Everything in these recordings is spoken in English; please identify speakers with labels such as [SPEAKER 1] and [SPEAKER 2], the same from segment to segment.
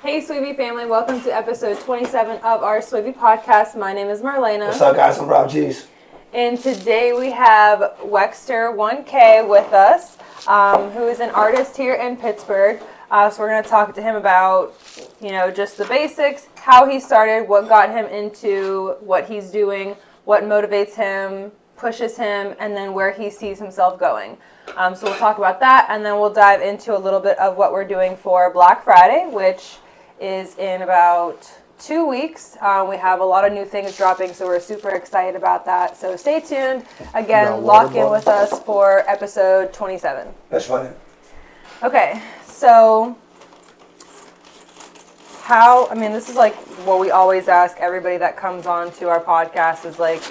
[SPEAKER 1] Hey, Swavey family. Welcome to episode 27 of our Swavey podcast. My name is Marlena.
[SPEAKER 2] What's up, guys? I'm Jeezz.
[SPEAKER 1] And today we have WEXTER1K with us, who is an artist here in Pittsburgh. So we're going to talk to him about, just the basics, how he started, what got him into what he's doing, what motivates him, pushes him, and then where he sees himself going. So we'll talk about that, and then we'll dive into a little bit of what we're doing for Black Friday, which is in about 2 weeks. We have a lot of new things dropping, so we're super excited about that. So stay tuned. Again, lock in with us for episode 27.
[SPEAKER 2] That's funny.
[SPEAKER 1] Okay, so this is like what we always ask everybody that comes on to our podcast is like,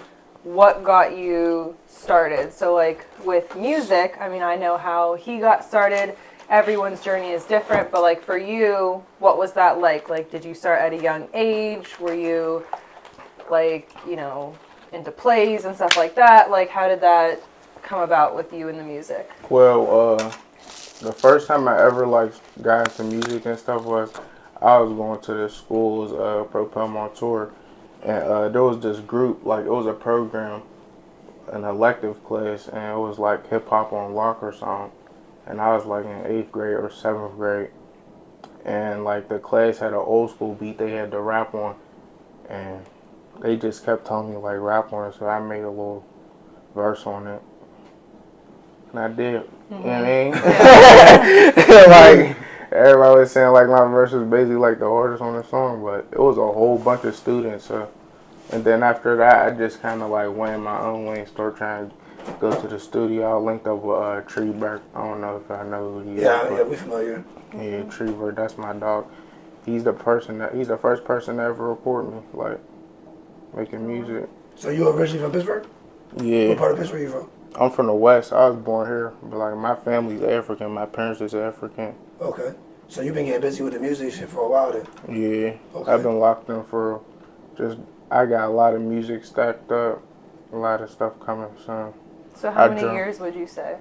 [SPEAKER 1] what got you started? So like with music, I know how he got started. Everyone's journey is different, but like for you, what was that like? Like, did you start at a young age? Were you like, into plays and stuff like that? Like, how did that come about with you in the music?
[SPEAKER 3] Well, the first time I ever got into music and stuff was I was going to this school's Propel Montour, and there was this group, it was a program, an elective class, and it was like hip hop on lock or something. And I was in 8th grade or 7th grade, and the class had an old school beat they had to rap on, and they just kept telling me rap on it, so I made a little verse on it, and I did. Mm-hmm. You know what I mean? Everybody was saying my verse was basically the artist on the song, but it was a whole bunch of students. And then after that, I just kind of went in my own way and started trying to go to the studio. I linked up with Treeberg. I don't know if I know who he is.
[SPEAKER 2] Yeah, we familiar.
[SPEAKER 3] Yeah, Treeberg, that's my dog. He's the first person to ever record me, making music.
[SPEAKER 2] So you originally from Pittsburgh?
[SPEAKER 3] Yeah.
[SPEAKER 2] What part of Pittsburgh are you from?
[SPEAKER 3] I'm from the West. I was born here, but my family's African. My parents is African.
[SPEAKER 2] Okay. So you've been getting busy with the music shit for a while then?
[SPEAKER 3] Yeah.
[SPEAKER 2] Okay.
[SPEAKER 3] I've been locked in for I got a lot of music stacked up, a lot of stuff coming soon.
[SPEAKER 1] So how many years would you say?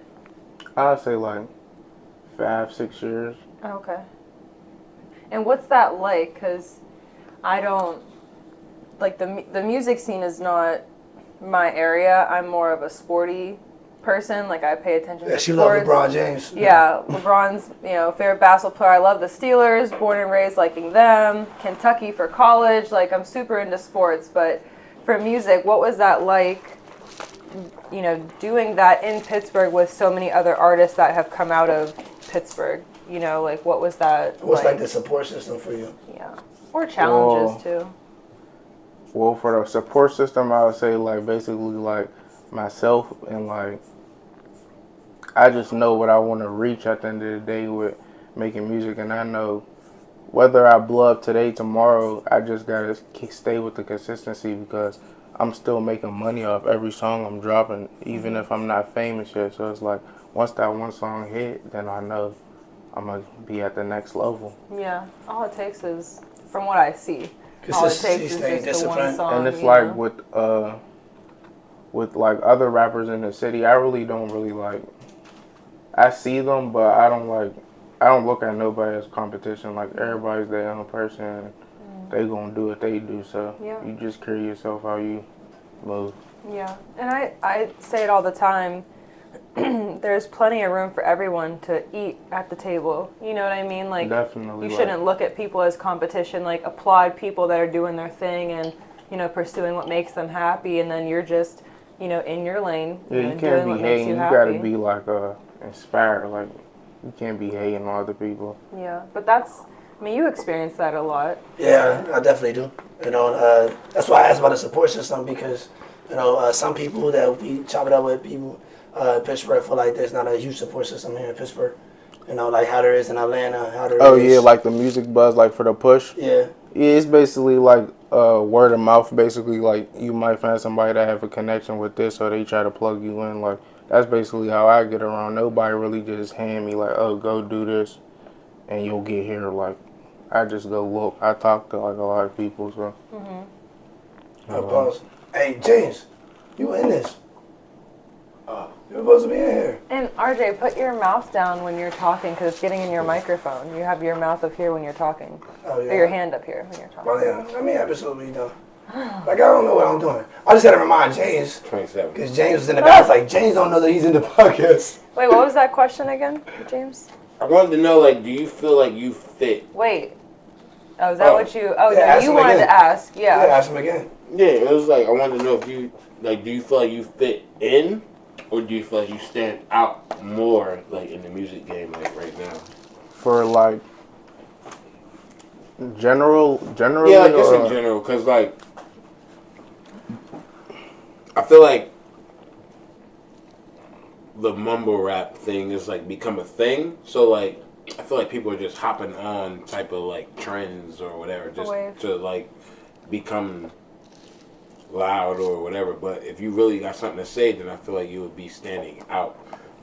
[SPEAKER 3] I'd say 5-6 years.
[SPEAKER 1] Okay. And what's that like? Because I don't, the music scene is not my area. I'm more of a sporty person. I pay attention to sports.
[SPEAKER 2] Yeah, she loves LeBron James.
[SPEAKER 1] Yeah, LeBron's, favorite basketball player. I love the Steelers, born and raised liking them. Kentucky for college. I'm super into sports. But for music, what was that like? Doing that in Pittsburgh with so many other artists that have come out of Pittsburgh, what was that
[SPEAKER 2] What's the support system for you?
[SPEAKER 1] Yeah. Or challenges too.
[SPEAKER 3] Well, for the support system, I would say basically myself and I just know what I want to reach at the end of the day with making music, and I know whether I blow up today, tomorrow, I just gotta stay with the consistency because I'm still making money off every song I'm dropping, even if I'm not famous yet. So it's once that one song hit, then I know I'm going to be at the next level.
[SPEAKER 1] Yeah. All it takes is, from what I see, all it takes is just the one song.
[SPEAKER 3] And it's with other rappers in the city, I really don't I see them, but I don't look at nobody as competition. Everybody's their own person. They gonna do what they do, so you just carry yourself how you move. Yeah,
[SPEAKER 1] and I say it all the time. There's plenty of room for everyone to eat at the table. You know what I mean?
[SPEAKER 3] Definitely.
[SPEAKER 1] You shouldn't look at people as competition. Applaud people that are doing their thing and pursuing what makes them happy, and then you're just in your lane.
[SPEAKER 3] Yeah, you can't be hating. You gotta be inspired. You can't be hating on other people.
[SPEAKER 1] Yeah, but you experience that a lot.
[SPEAKER 2] Yeah, I definitely do. That's why I asked about the support system because, some people that we chop it up with people in Pittsburgh feel like there's not a huge support system here in Pittsburgh. How there is in Atlanta, how there is.
[SPEAKER 3] Oh yeah, the music buzz, for the push.
[SPEAKER 2] Yeah.
[SPEAKER 3] Yeah, it's basically word of mouth. Basically, you might find somebody that have a connection with this, so they try to plug you in. That's basically how I get around. Nobody really just hand me oh, go do this, and you'll get here. I just go look. I talk to a lot of people, so.
[SPEAKER 1] Mm-hmm.
[SPEAKER 2] Pause. Hey, James, you in this? You supposed to be in here.
[SPEAKER 1] And RJ, put your mouth down when you're talking because it's getting in your microphone. You have your mouth up here when you're talking.
[SPEAKER 2] Oh, yeah.
[SPEAKER 1] Or your hand up here when you're talking.
[SPEAKER 2] Well, yeah, I mean, absolutely, though. Like, I don't know what I'm doing. I just had to remind James.
[SPEAKER 4] 27.
[SPEAKER 2] Because James was in the back. I was like, James don't know that he's in the podcast.
[SPEAKER 1] Wait, what was that question again, James?
[SPEAKER 4] I wanted to know, like, do you feel like you fit?
[SPEAKER 1] Wait. Oh, is that what you... Oh,
[SPEAKER 2] Yeah,
[SPEAKER 1] no, you wanted to ask.
[SPEAKER 2] Yeah,
[SPEAKER 1] Yeah.
[SPEAKER 2] ask him again.
[SPEAKER 4] Yeah, it was like, I wanted to know if you, like, do you feel like you fit in? Or do you feel like you stand out more, like, in the music game, like, right now?
[SPEAKER 3] For like generally.
[SPEAKER 4] Yeah, I guess in general, because, like, I feel like the mumble rap thing is, like, become a thing. So, like, I feel like people are just hopping on type of, like, trends or whatever, just to, like, become loud or whatever. But if you really got something to say, then I feel like you would be standing out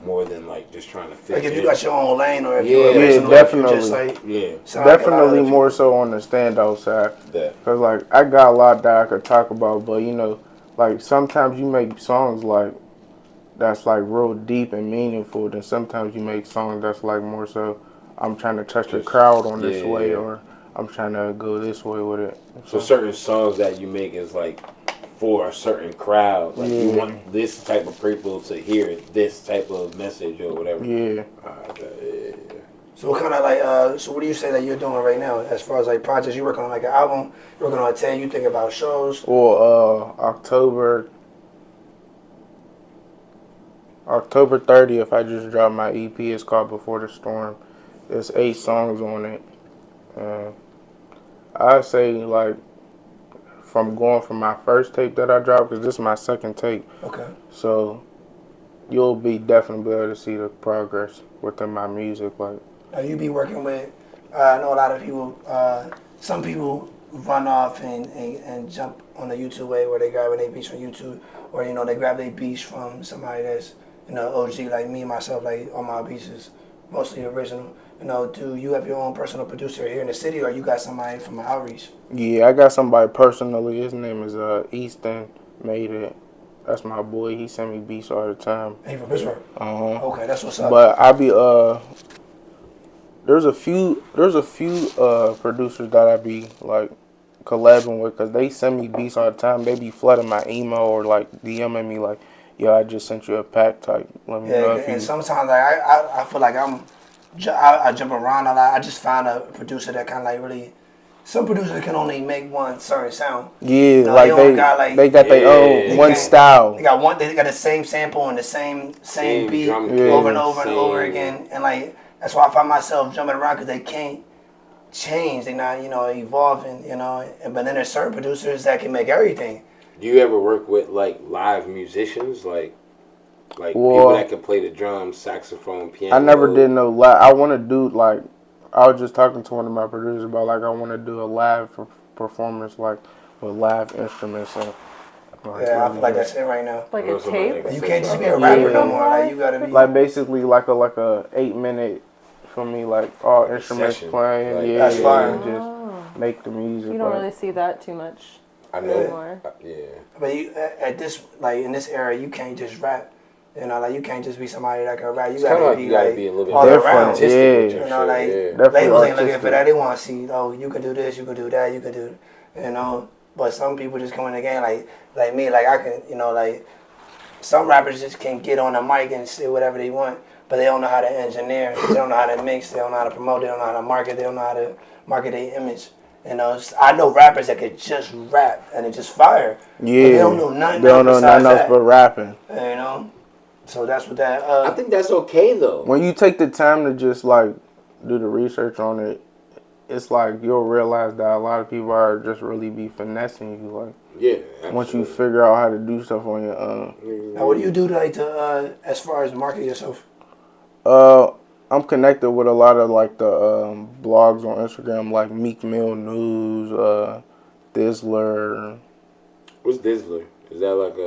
[SPEAKER 4] more than, like, just trying to fit
[SPEAKER 2] Like, if
[SPEAKER 4] in.
[SPEAKER 2] you got your own lane or if
[SPEAKER 4] Yeah,
[SPEAKER 2] you're original,
[SPEAKER 3] definitely.
[SPEAKER 2] if you just, like...
[SPEAKER 4] Yeah.
[SPEAKER 2] sound like a lot of
[SPEAKER 3] Definitely
[SPEAKER 2] other
[SPEAKER 3] more
[SPEAKER 2] people.
[SPEAKER 3] so on the standout side.
[SPEAKER 4] That.
[SPEAKER 3] Because, like, I got a lot that I could talk about, but, you know, like, sometimes you make songs, like, that's, like, real deep and meaningful, then sometimes you make songs that's, like, more so, I'm trying to touch the crowd on this way, or I'm trying to go this way with it.
[SPEAKER 4] So certain songs that you make is, like, for a certain crowd. Like, you want this type of people to hear this type of message or whatever.
[SPEAKER 3] Yeah.
[SPEAKER 2] So what kind of like, so what do you say that you're doing right now as far as like projects? You working on like an album? You working on a 10? You think about shows?
[SPEAKER 3] Well, October 30th, I just dropped my EP. It's called Before the Storm. There's 8 songs on it. I'd say, like, from going from my first tape that I dropped, because this is my second tape.
[SPEAKER 2] Okay.
[SPEAKER 3] So you'll be definitely able to see the progress within my music. Like,
[SPEAKER 2] Now you be working with, I know a lot of people, some people run off and jump on the YouTube way where they grab their beats from YouTube, or, you know, they grab their beats from somebody that's, you know, OG like me, myself, like all my beats is mostly original. You know, do you have your own personal producer here in the city, or you got somebody from an outreach?
[SPEAKER 3] yeah, I got somebody personally. His name is Easton Made It. That's my boy. He send me beats all the time.
[SPEAKER 2] Hey, from Pittsburgh? Okay, that's what's up.
[SPEAKER 3] But I be there's a few producers that I be like collabing with, because they send me beats all the time. They be flooding my email or like DMing me like, yo, I just sent you a pack type. Let me know if you.
[SPEAKER 2] And sometimes like I feel like I jump around a lot. I just found a producer that kind of like really. Some producers can only make one certain sound.
[SPEAKER 3] Yeah,
[SPEAKER 2] You know,
[SPEAKER 3] like they got their own one style.
[SPEAKER 2] They got the same sample and the same beat over and over and over again, and like that's why I find myself jumping around, because they can't change. They're not, you know, evolving, you know. But then there's certain producers that can make everything.
[SPEAKER 4] Do you ever work with, like, live musicians? Like people that can play the drums, saxophone, piano?
[SPEAKER 3] I never did no live. I want to do, like, I was just talking to one of my producers about, like, I want to do a live performance, like, with live instruments. And, like,
[SPEAKER 2] Yeah, I feel like that's it right now.
[SPEAKER 1] Like a tape?
[SPEAKER 2] You can't just be a rapper no more. Like, you gotta be
[SPEAKER 3] like, basically like a 8-minute for me, like, all instruments
[SPEAKER 4] session.
[SPEAKER 3] playing.
[SPEAKER 4] Like,
[SPEAKER 3] yeah,
[SPEAKER 2] that's fire.
[SPEAKER 3] and just make the music.
[SPEAKER 1] You don't
[SPEAKER 3] like,
[SPEAKER 1] really see that too much
[SPEAKER 4] I know.
[SPEAKER 1] anymore.
[SPEAKER 4] Yeah.
[SPEAKER 2] But you, at this, like in this era, you can't just rap. You know, like you can't just be somebody that can rap. You gotta be like
[SPEAKER 4] be a little bit
[SPEAKER 2] all
[SPEAKER 3] different,
[SPEAKER 2] around.
[SPEAKER 3] yeah.
[SPEAKER 2] You know, like
[SPEAKER 3] Definitely
[SPEAKER 2] labels ain't looking
[SPEAKER 3] artistic.
[SPEAKER 2] for that. They want to see, oh, you can do this, you can do that, you can do, you know. But some people just come in the game like me, like I can, you know, like some rappers just can get on the mic and say whatever they want, but they don't know how to engineer. They don't know how to mix. They don't know how to promote. They don't know how to market. They don't know how to market their image. You know, I know rappers that could just rap and it just fire.
[SPEAKER 3] Yeah,
[SPEAKER 2] But they don't know nothing.
[SPEAKER 3] They don't know
[SPEAKER 2] besides
[SPEAKER 3] nothing else
[SPEAKER 2] that.
[SPEAKER 3] but rapping.
[SPEAKER 2] You know, so that's what that.
[SPEAKER 4] I think that's okay, though.
[SPEAKER 3] When you take the time to just like do the research on it, it's like you'll realize that a lot of people are just really be finessing you. Like,
[SPEAKER 4] Yeah. Absolutely.
[SPEAKER 3] once you figure out how to do stuff on your own.
[SPEAKER 2] Now, what do you do to as far as market yourself?
[SPEAKER 3] I'm connected with a lot of like the blogs on Instagram, like Meek Mill News, Dizzler.
[SPEAKER 4] What's Dizzler? Is that like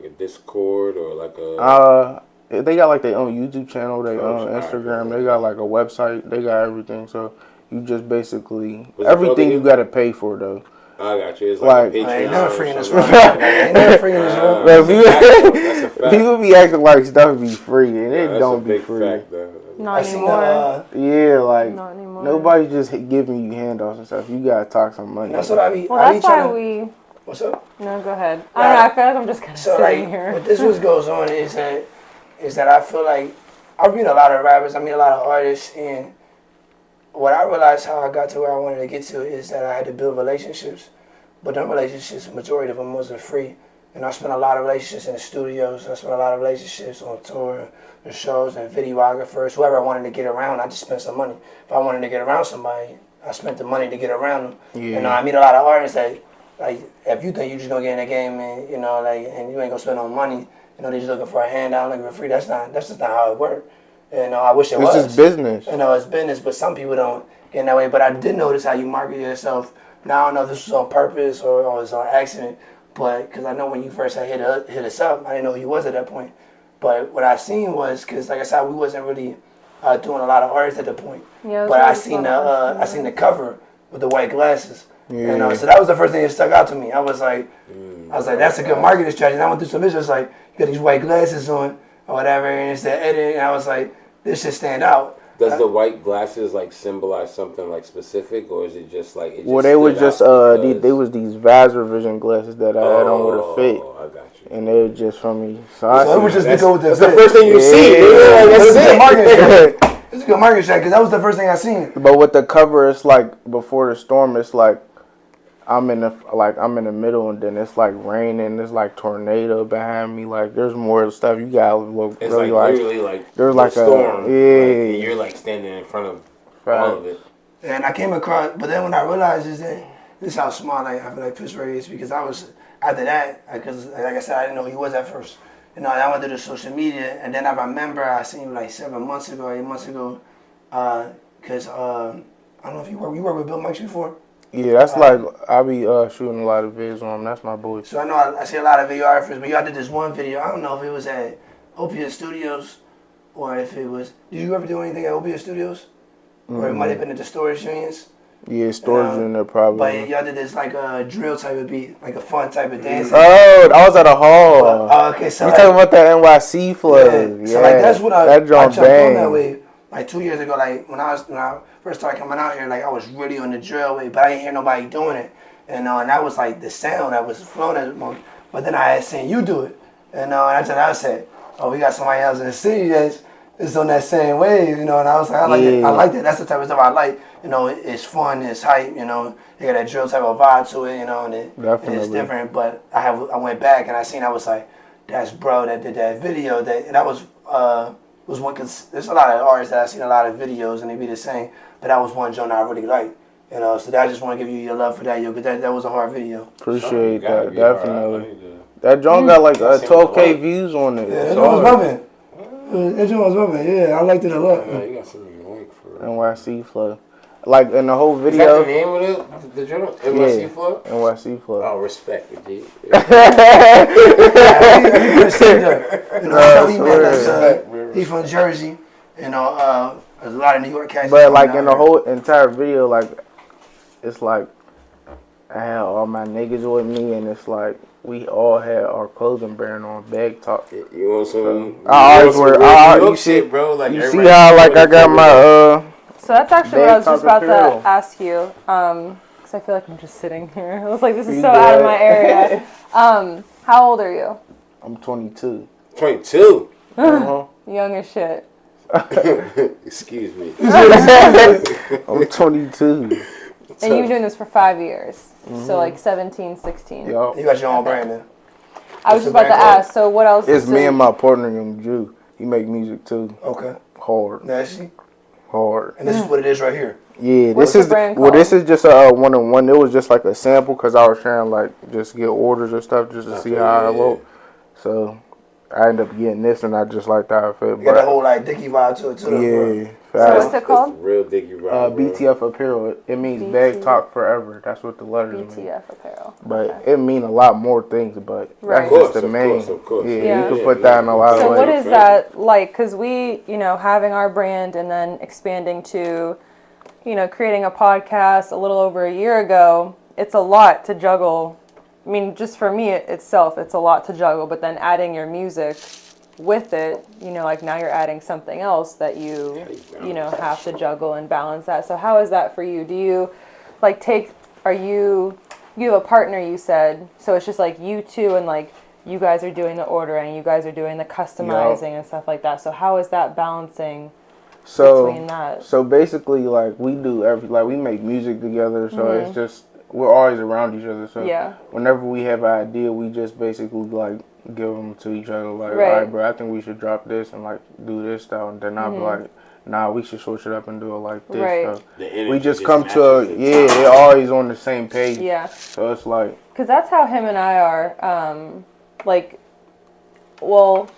[SPEAKER 4] a Discord or like a?
[SPEAKER 3] They got like their own YouTube channel, their own
[SPEAKER 4] Oh,
[SPEAKER 3] Instagram.
[SPEAKER 4] right.
[SPEAKER 3] They got like a website. They got everything. So you just basically
[SPEAKER 4] What's it called
[SPEAKER 3] everything you
[SPEAKER 4] again?
[SPEAKER 3] got to pay for though.
[SPEAKER 4] I got you. It's like a Patreon.
[SPEAKER 2] Ain't never free in this
[SPEAKER 4] or
[SPEAKER 2] world. Ain't never free in this world.
[SPEAKER 4] That's a fact.
[SPEAKER 3] People be acting like stuff be free, and it
[SPEAKER 4] That's
[SPEAKER 3] don't
[SPEAKER 4] a
[SPEAKER 3] be
[SPEAKER 4] big
[SPEAKER 3] free.
[SPEAKER 4] fact, though.
[SPEAKER 1] Not
[SPEAKER 2] I seen
[SPEAKER 1] anymore.
[SPEAKER 3] Yeah, like
[SPEAKER 1] Not anymore.
[SPEAKER 3] nobody's just giving you handouts and stuff. You gotta talk some money.
[SPEAKER 2] That's what I be.
[SPEAKER 1] Well,
[SPEAKER 2] I be
[SPEAKER 1] that's why
[SPEAKER 2] trying to,
[SPEAKER 1] we.
[SPEAKER 2] What's up?
[SPEAKER 1] No, go ahead. I don't know. I feel like I'm just kind of
[SPEAKER 2] So
[SPEAKER 1] sitting
[SPEAKER 2] like,
[SPEAKER 1] here.
[SPEAKER 2] what this was goes on is that I feel like I meet a lot of rappers. I meet a lot of artists, and what I realized how I got to where I wanted to get to is that I had to build relationships, but them relationships, majority of them wasn't free. And I spent a lot of relationships in the studios. I spent a lot of relationships on tour, and shows, and videographers. Whoever I wanted to get around, I just spent some money. If I wanted to get around somebody, I spent the money to get around them.
[SPEAKER 3] Yeah.
[SPEAKER 2] And I meet a lot of artists that, like, if you think you're just gonna get in the game and and you ain't gonna spend no money, they're just looking for a handout, looking for free. That's just not how it works. I wish it was.
[SPEAKER 3] It's just business.
[SPEAKER 2] It's business, but some people don't get in that way. But I did notice how you market yourself. Now I don't know if this was on purpose or it's on accident, but because I know when you first had hit us up, I didn't know who you was at that point. But what I seen was, because like I said, we wasn't really doing a lot of artists at the point.
[SPEAKER 1] Yeah,
[SPEAKER 2] but I seen the cover with the white glasses.
[SPEAKER 3] Yeah.
[SPEAKER 2] So that was the first thing that stuck out to me. I was like, that's a good marketing strategy. And I went through some issues like, you got these white glasses on or whatever, and it's the edit, and I was like, this should stand out.
[SPEAKER 4] Does the white glasses like symbolize something like specific, or is it just like? It just
[SPEAKER 3] They was just they was these visor vision glasses that I had on with a fit.
[SPEAKER 4] I got you.
[SPEAKER 3] And they were just from me. So
[SPEAKER 2] it was just to go with the
[SPEAKER 4] That's the first thing you see.
[SPEAKER 2] That's it. Marketing. It's a good marketing strategy because that was the first thing I seen.
[SPEAKER 3] But with the cover, it's like before the storm. It's like I'm in the middle, and then it's like raining. There's like tornado behind me. Like there's more stuff you gotta look.
[SPEAKER 4] It's
[SPEAKER 3] really
[SPEAKER 4] like literally like
[SPEAKER 3] there's
[SPEAKER 4] the
[SPEAKER 3] like
[SPEAKER 4] storm.
[SPEAKER 3] a yeah.
[SPEAKER 4] Like, you're like standing in front of all of it.
[SPEAKER 2] And I came across, but then when I realized is that this is how small I feel like Pittsburgh is, because I was after that, because like I said, I didn't know who he was at first. I went to the social media, and then I remember I seen you like 8 months ago, because I don't know if you worked with Bill Mikes before.
[SPEAKER 3] Yeah, that's like I be shooting a lot of videos on him. That's my boy.
[SPEAKER 2] So I know I see a lot of videographers, but y'all did this one video. I don't know if it was at Opiate Studios or if it was. Did you ever do anything at Opiate Studios? Or it might have been at the Storage Unions?
[SPEAKER 3] Yeah, storage in there probably.
[SPEAKER 2] But y'all did this like a drill type of beat, like a fun type of dance.
[SPEAKER 3] Oh, I was at a hall.
[SPEAKER 2] Okay, so
[SPEAKER 3] you talking about that NYC flow?
[SPEAKER 2] Yeah. So like that's what I jumped on that way. Like 2 years ago, like when I first started coming out here, like I was really on the drill way, but I didn't hear nobody doing it. And that was like the sound that was flowing at the moment. But then I had seen you do it. And I said, oh, we got somebody else in the city that's on that same wave, and I was like, I like that. I like that. That's the type of stuff I like. It's fun, it's hype, they got that drill type of vibe to it, and it's different. But I went back and I was like, that's bro that did that video, and that was one, cause there's a lot of artists that I've seen a lot of videos and they be the same, but that was one joint I really liked. So I just want to give you your love for that, because that was a hard video.
[SPEAKER 3] Appreciate that, definitely. That joint got like 12K views on it.
[SPEAKER 2] Yeah, that joint was bumping. That joint was bumping. Yeah, I liked it a lot.
[SPEAKER 4] Yeah, you got something link for
[SPEAKER 3] NYC flow. Like in the whole video.
[SPEAKER 4] Is that the name of it? The journal? NYC Flow?
[SPEAKER 3] NYC Flow.
[SPEAKER 4] Oh, respect it, G.
[SPEAKER 2] He's from Jersey. There's a lot of New York cats.
[SPEAKER 3] But like in the whole entire video, like it's like I had all my niggas with me, and it's like we all had our clothing brand on, bag talk.
[SPEAKER 4] You want some?
[SPEAKER 3] I always wear.
[SPEAKER 4] You see, bro. Like
[SPEAKER 3] you see how like I got my
[SPEAKER 1] So that's actually what I was just about
[SPEAKER 3] apparel.
[SPEAKER 1] to ask you, because I feel like I'm just sitting here. I was like, this is so out of my area. How old are you?
[SPEAKER 3] I'm 22.
[SPEAKER 4] 22.
[SPEAKER 1] Young as shit.
[SPEAKER 4] Excuse me.
[SPEAKER 3] I'm 22.
[SPEAKER 1] And you've been doing this for 5 years. So like 17, 16.
[SPEAKER 3] Yo,
[SPEAKER 2] You got your own brand then.
[SPEAKER 1] I was just about to ask, so what else?
[SPEAKER 3] it's me and my partner, young Jew. He make music too.
[SPEAKER 2] Okay.
[SPEAKER 3] Hard.
[SPEAKER 2] Nasty.
[SPEAKER 3] Hard.
[SPEAKER 2] And this is what it is right here.
[SPEAKER 3] Yeah,
[SPEAKER 1] What's
[SPEAKER 3] this is
[SPEAKER 1] the brand
[SPEAKER 3] this is just a 1-on-1. It was just like a sample because I was trying to like just get orders and stuff just to see how I look. So I ended up getting this, and I just liked how it fit.
[SPEAKER 2] You got that whole like Dickie vibe to it too.
[SPEAKER 3] Yeah.
[SPEAKER 1] So what's it called?
[SPEAKER 4] Real Dickie vibe.
[SPEAKER 3] BTF apparel. It means bag talk forever. That's what the letters mean.
[SPEAKER 1] BTF apparel.
[SPEAKER 3] But it mean a lot more things. But
[SPEAKER 1] Right.
[SPEAKER 3] that's just the main.
[SPEAKER 4] Of course.
[SPEAKER 3] Yeah, you can put that in a lot
[SPEAKER 1] So
[SPEAKER 3] of
[SPEAKER 1] what
[SPEAKER 3] ways.
[SPEAKER 1] is that like? Because we, having our brand and then expanding to, creating a podcast a little over a year ago, it's a lot to juggle. I mean, just for me itself, it's a lot to juggle, but then adding your music with it, you know, like now you're adding something else that you know, have to juggle and balance that. So how is that for you? Do you like you have a partner, you said, so it's just like you two and like you guys are doing the ordering, you guys are doing the customizing and stuff like that. So how is that balancing between that?
[SPEAKER 3] So basically, like we do we make music together, so it's just we're always around each other. So whenever we have an idea, we just basically like give them to each other. Like, all right, bro, I think we should drop this and like do this style, and then I'll be like, nah, we should switch it up and do it like this.
[SPEAKER 1] Right.
[SPEAKER 3] So we just come to they're always on the same page.
[SPEAKER 1] Yeah.
[SPEAKER 3] So it's like,
[SPEAKER 1] because that's how him and I are. Like, well,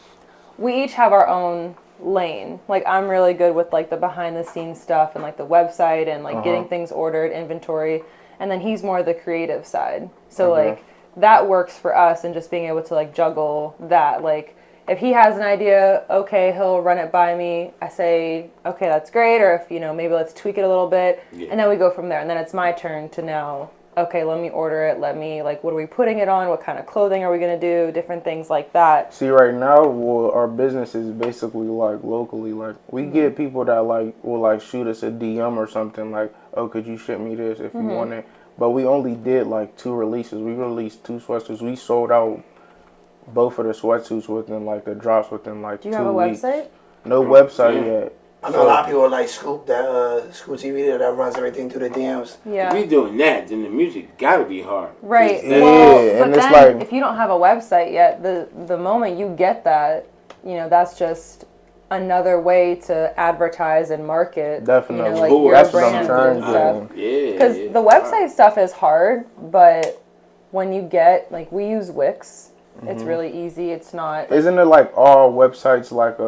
[SPEAKER 1] we each have our own lane. Like, I'm really good with like the behind the scenes stuff and like the website and like getting things ordered, inventory, and then he's more the creative side. So like that works for us, and just being able to like juggle that. Like, if he has an idea, okay, he'll run it by me. I say, okay, that's great. Or if, you know, maybe let's tweak it a little bit. And then we go from there. And then it's my turn to now, okay, let me order it. Let me, like, what are we putting it on? What kind of clothing are we going to do? Different things like that.
[SPEAKER 3] See, right now, our business is basically like locally. Like, we get people that like will like shoot us a DM or something like, oh, could you ship me this if you want it? But we only did like 2 releases. We released 2 sweatsuits. We sold out both of the sweatsuits within like the drops within like 2 weeks.
[SPEAKER 1] Do you have a website?
[SPEAKER 3] No website yet.
[SPEAKER 2] I know a lot of people like Scoop TV that runs everything through the DMs.
[SPEAKER 1] Yeah.
[SPEAKER 4] If you're doing that, then the music gotta be hard.
[SPEAKER 1] Right.
[SPEAKER 3] Yeah,
[SPEAKER 1] well,
[SPEAKER 3] and
[SPEAKER 1] but
[SPEAKER 3] it's
[SPEAKER 1] then
[SPEAKER 3] like,
[SPEAKER 1] if you don't have a website yet, the moment you get that, you know, that's just another way to advertise and market.
[SPEAKER 3] Definitely.
[SPEAKER 1] You know, like
[SPEAKER 4] Cool.
[SPEAKER 1] your
[SPEAKER 3] That's what I'm
[SPEAKER 1] brand
[SPEAKER 3] trying
[SPEAKER 1] and
[SPEAKER 3] to
[SPEAKER 1] stuff.
[SPEAKER 3] do.
[SPEAKER 4] Yeah.
[SPEAKER 1] Because the website stuff is hard, but when you get, like, we use Wix. It's really easy. It's not.
[SPEAKER 3] Isn't it like all websites like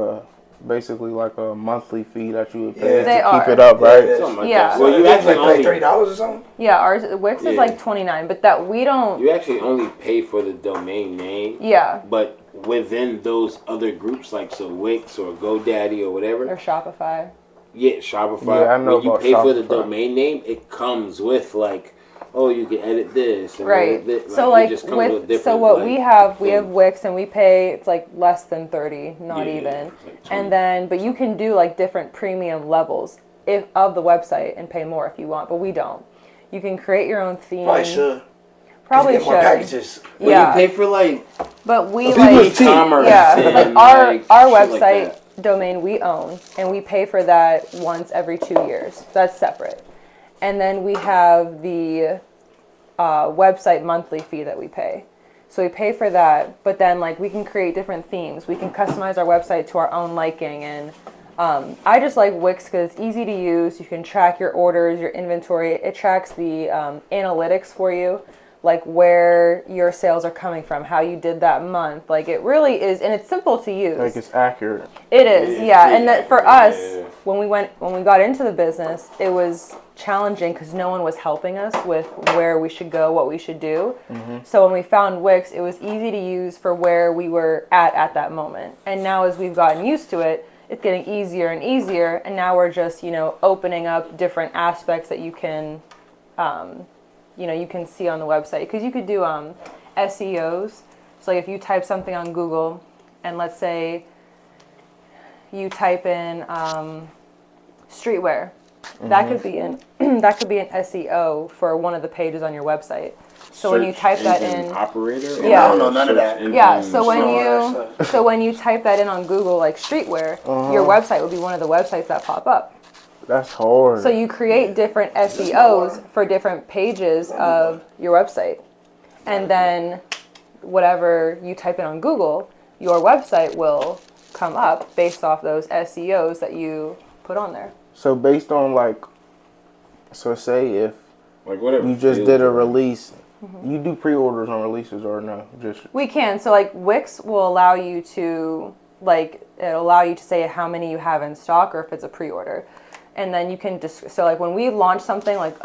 [SPEAKER 3] basically like a monthly fee that you would pay
[SPEAKER 1] They
[SPEAKER 3] to
[SPEAKER 1] are.
[SPEAKER 3] keep it up, right?
[SPEAKER 4] Something like
[SPEAKER 1] Yeah.
[SPEAKER 4] that. Well, you
[SPEAKER 2] It's
[SPEAKER 4] actually
[SPEAKER 2] like
[SPEAKER 4] only
[SPEAKER 2] $30 or something.
[SPEAKER 1] Yeah, ours Wix is like $29, but that we don't.
[SPEAKER 4] you actually only pay for the domain name.
[SPEAKER 1] Yeah.
[SPEAKER 4] But within those other groups, like so Wix or GoDaddy or whatever,
[SPEAKER 1] Or Shopify.
[SPEAKER 4] Shopify.
[SPEAKER 3] Yeah, I know
[SPEAKER 4] when you
[SPEAKER 3] about
[SPEAKER 4] pay for the
[SPEAKER 3] Shopify.
[SPEAKER 4] domain name, it comes with like, oh, you can edit this. And
[SPEAKER 1] Right.
[SPEAKER 4] edit this.
[SPEAKER 1] So
[SPEAKER 4] it
[SPEAKER 1] like
[SPEAKER 4] just comes
[SPEAKER 1] with
[SPEAKER 4] different,
[SPEAKER 1] so what
[SPEAKER 4] like,
[SPEAKER 1] we have
[SPEAKER 4] things.
[SPEAKER 1] Wix and we pay it's like less than 30, not
[SPEAKER 4] Yeah,
[SPEAKER 1] even.
[SPEAKER 4] it's like 20.
[SPEAKER 1] And then but you can do like different premium levels of the website and pay more if you want, but we don't. You can create your own theme.
[SPEAKER 2] Probably should.
[SPEAKER 1] Probably
[SPEAKER 2] Get more
[SPEAKER 1] should.
[SPEAKER 2] packages.
[SPEAKER 4] Well,
[SPEAKER 1] Yeah.
[SPEAKER 4] you pay for like
[SPEAKER 1] But we
[SPEAKER 3] People's
[SPEAKER 1] like
[SPEAKER 3] team.
[SPEAKER 4] e-commerce.
[SPEAKER 1] yeah,
[SPEAKER 4] and,
[SPEAKER 1] like our
[SPEAKER 4] like,
[SPEAKER 1] our
[SPEAKER 4] shit
[SPEAKER 1] website
[SPEAKER 4] like that.
[SPEAKER 1] domain we own, and we pay for that once every 2 years. That's separate. And then we have the website monthly fee that we pay. So we pay for that, but then like we can create different themes. We can customize our website to our own liking, and I just like Wix because it's easy to use. You can track your orders, your inventory. It tracks the analytics for you, like where your sales are coming from, how you did that month. Like it really is, and it's simple to use.
[SPEAKER 3] Like it's accurate.
[SPEAKER 1] It is, yeah. And that for
[SPEAKER 4] Yeah.
[SPEAKER 1] us, when we got into the business, it was challenging because no one was helping us with where we should go, what we should do. So when we found Wix, it was easy to use for where we were at that moment. And now as we've gotten used to it, it's getting easier and easier. And now we're just, you know, opening up different aspects that you can, you know, you can see on the website. Because you could do SEOs. So like if you type something on Google, and let's say you type in streetwear, that could be an SEO for one of the pages on your website. So when you
[SPEAKER 4] Search
[SPEAKER 1] type that
[SPEAKER 4] engine
[SPEAKER 1] in,
[SPEAKER 4] operator.
[SPEAKER 1] Yeah.
[SPEAKER 2] I don't know none of that.
[SPEAKER 1] yeah. So when
[SPEAKER 2] Small
[SPEAKER 1] you when you type that in on Google, like streetwear, your website would be one of the websites that pop up.
[SPEAKER 3] That's hard.
[SPEAKER 1] So you create different SEOs for different pages of your website, and then whatever you type in on Google, your website will come up based off those SEOs that you put on there.
[SPEAKER 3] So based on like, so say if
[SPEAKER 4] Like whatever.
[SPEAKER 3] you just
[SPEAKER 4] field
[SPEAKER 3] did a
[SPEAKER 4] you're in.
[SPEAKER 3] release, you do pre-orders on releases or no? Just
[SPEAKER 1] We can. So like Wix will allow you to it'll allow you to say how many you have in stock or if it's a pre-order. And then you can just, so like when we launch something like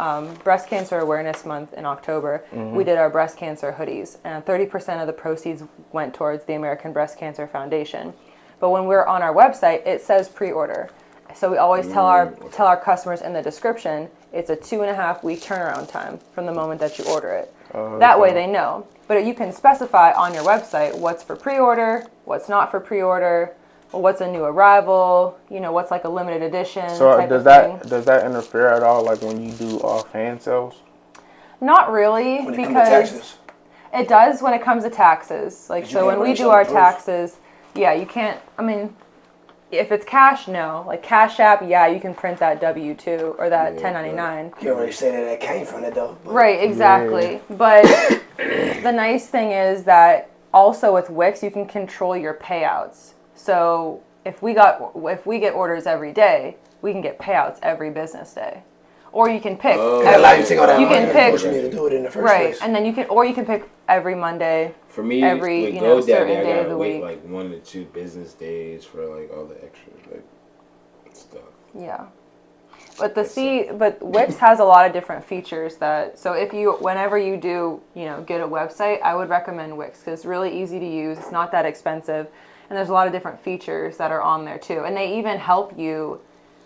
[SPEAKER 1] Breast Cancer Awareness Month in October, we did our breast cancer hoodies, and 30% of the proceeds went towards the American Breast Cancer Foundation. But when we're on our website, it says pre-order. So we always tell our customers in the description, it's a 2.5 week turnaround time from the moment that you order it. That way they know. But you can specify on your website what's for pre-order, what's not for pre-order, what's a new arrival, what's like a limited edition.
[SPEAKER 3] So
[SPEAKER 1] type
[SPEAKER 3] does that interfere at all, like when you do offhand sales?
[SPEAKER 1] Not really,
[SPEAKER 2] When it comes to taxes.
[SPEAKER 1] it does when it comes to taxes. Like, so when we do our taxes, yeah, you can't, I mean, if it's cash, no. Like Cash App, yeah, you can print that W-2 or that 1099.
[SPEAKER 2] You can't really say that came from it though.
[SPEAKER 1] Right, exactly. Yeah. But the nice thing is that also with Wix, you can control your payouts. So if we get orders every day, we can get payouts every business day. Or you can pick.
[SPEAKER 2] You can pick. You need to do it in the first place.
[SPEAKER 1] And then you can pick every Monday.
[SPEAKER 4] For me,
[SPEAKER 1] every
[SPEAKER 4] with
[SPEAKER 1] certain
[SPEAKER 4] GoDaddy,
[SPEAKER 1] day
[SPEAKER 4] I
[SPEAKER 1] of
[SPEAKER 4] gotta
[SPEAKER 1] the
[SPEAKER 4] wait
[SPEAKER 1] week.
[SPEAKER 4] like 1 to 2 business days for like all the extra like stuff.
[SPEAKER 1] Yeah. But Wix has a lot of different features so whenever you do, get a website, I would recommend Wix because it's really easy to use. It's not that expensive. And there's a lot of different features that are on there too. And they even help you,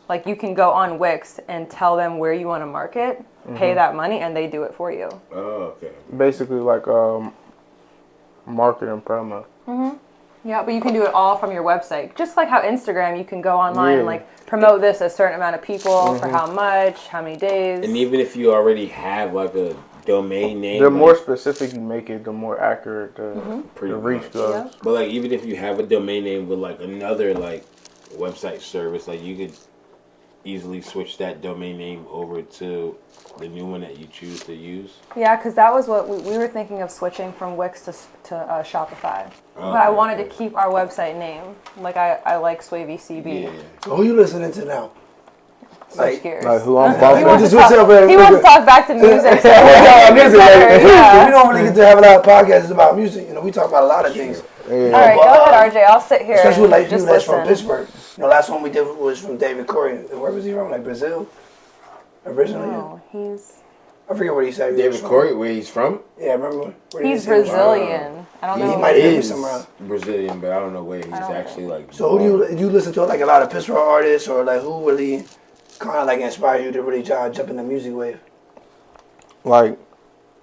[SPEAKER 1] like you can go on Wix and tell them where you want to market, pay that money, and they do it for you.
[SPEAKER 4] Oh, okay.
[SPEAKER 3] Basically like marketing promo.
[SPEAKER 1] Yeah, but you can do it all from your website. Just like how Instagram, you can go online and like promote this a certain amount of people for how much, how many days.
[SPEAKER 4] And even if you already have like a domain name,
[SPEAKER 3] the more specific you make it, the more accurate the reach goes.
[SPEAKER 1] Yeah.
[SPEAKER 4] But like even if you have a domain name with like another like website service, like you could easily switch that domain name over to the new one that you choose to use.
[SPEAKER 1] Yeah, because that was what we were thinking of switching from Wix to Shopify. But I wanted to keep our website name. Like I like Swavey CB.
[SPEAKER 4] Yeah.
[SPEAKER 2] So who you listening to now?
[SPEAKER 1] Switch gears.
[SPEAKER 3] Like who I'm
[SPEAKER 1] He
[SPEAKER 3] following.
[SPEAKER 1] wants to talk back to music. So
[SPEAKER 2] Music,
[SPEAKER 1] yeah.
[SPEAKER 2] we don't really get to have a lot of podcasts about music. We talk about a lot of things.
[SPEAKER 1] All right, go ahead, RJ. I'll sit here.
[SPEAKER 2] Especially with like
[SPEAKER 1] just
[SPEAKER 2] people that's from
[SPEAKER 1] listen.
[SPEAKER 2] Pittsburgh. Last one we did was from David Corey. Where was he from? Like Brazil? Originally?
[SPEAKER 1] No,
[SPEAKER 2] I forget what he said.
[SPEAKER 4] David Corey, where he's from?
[SPEAKER 2] Yeah, remember?
[SPEAKER 1] he's Brazilian. I don't know.
[SPEAKER 2] He might be somewhere.
[SPEAKER 4] Brazilian, but I don't know where he's actually like.
[SPEAKER 2] So who do you listen to? Like a lot of Pittsburgh artists, or like who really kind of like inspire you to really try to jump in the music wave?
[SPEAKER 3] Like,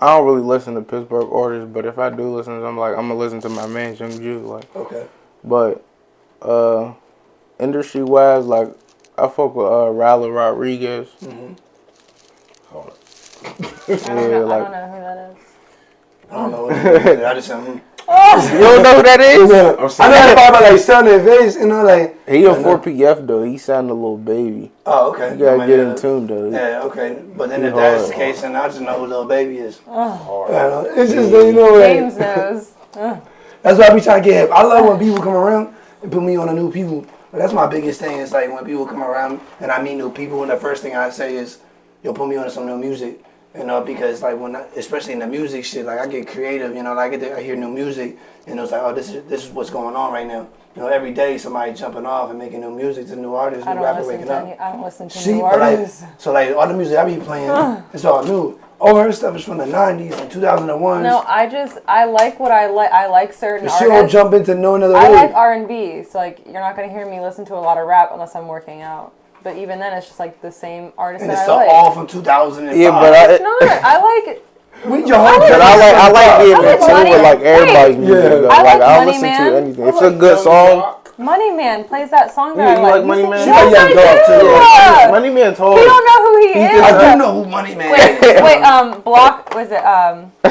[SPEAKER 3] I don't really listen to Pittsburgh artists, but if I do listen to them, I'm gonna listen to my man Young Jeezz. Like,
[SPEAKER 2] okay.
[SPEAKER 3] But industry wise, like I fuck with Rally Rodriguez.
[SPEAKER 4] Hold on.
[SPEAKER 1] I don't know who that is.
[SPEAKER 2] I don't know what it is. I just
[SPEAKER 3] You don't know who that is?
[SPEAKER 2] I know about like Sunday Face, like
[SPEAKER 3] He a 4PF though. He sound a little baby.
[SPEAKER 2] Oh, okay.
[SPEAKER 3] You gotta get in tune though.
[SPEAKER 2] Yeah, okay. But then if that's the case, then I just know who Lil Baby is.
[SPEAKER 1] Oh.
[SPEAKER 2] It's just like,
[SPEAKER 1] James knows.
[SPEAKER 2] That's why I be trying to get hip. I love when people come around and put me on to new people. But that's my biggest thing. It's like when people come around and I meet new people, and the first thing I say is, "Yo, put me on to some new music." Because like especially in the music shit, like I get creative. Like I hear new music, and it's like, oh, this is what's going on right now. Every day somebody jumping off and making new music to new artists, new rapper waking up.
[SPEAKER 1] I don't listen to new artists.
[SPEAKER 2] So like all the music I be playing, it's all new. All her stuff is from the 90s and 2001s.
[SPEAKER 1] No, I like what I like. I like certain
[SPEAKER 2] she
[SPEAKER 1] artists.
[SPEAKER 2] don't jump into no another
[SPEAKER 1] I
[SPEAKER 2] way.
[SPEAKER 1] like R&B, so like you're not gonna hear me listen to a lot of rap unless I'm working out. But even then, it's just like the same artist
[SPEAKER 2] And
[SPEAKER 1] that
[SPEAKER 2] it's
[SPEAKER 1] I like.
[SPEAKER 2] all from 2005.
[SPEAKER 3] Yeah, but
[SPEAKER 1] It's not. I like.
[SPEAKER 2] With your
[SPEAKER 3] I like being in tune with like everybody's music. Though.
[SPEAKER 1] I like
[SPEAKER 3] I'll
[SPEAKER 1] Money
[SPEAKER 3] listen
[SPEAKER 1] Man.
[SPEAKER 3] to anything. If it's a good song.
[SPEAKER 1] Money Man plays that song that
[SPEAKER 3] Yeah,
[SPEAKER 1] I
[SPEAKER 3] you
[SPEAKER 1] like.
[SPEAKER 3] like Money Man?
[SPEAKER 1] Yes,
[SPEAKER 3] She
[SPEAKER 2] like Young
[SPEAKER 1] I
[SPEAKER 2] Dog,
[SPEAKER 1] do.
[SPEAKER 2] too.
[SPEAKER 1] Yeah.
[SPEAKER 3] Money Man's hard.
[SPEAKER 1] He don't know who he is.
[SPEAKER 2] I do know who Money Man is.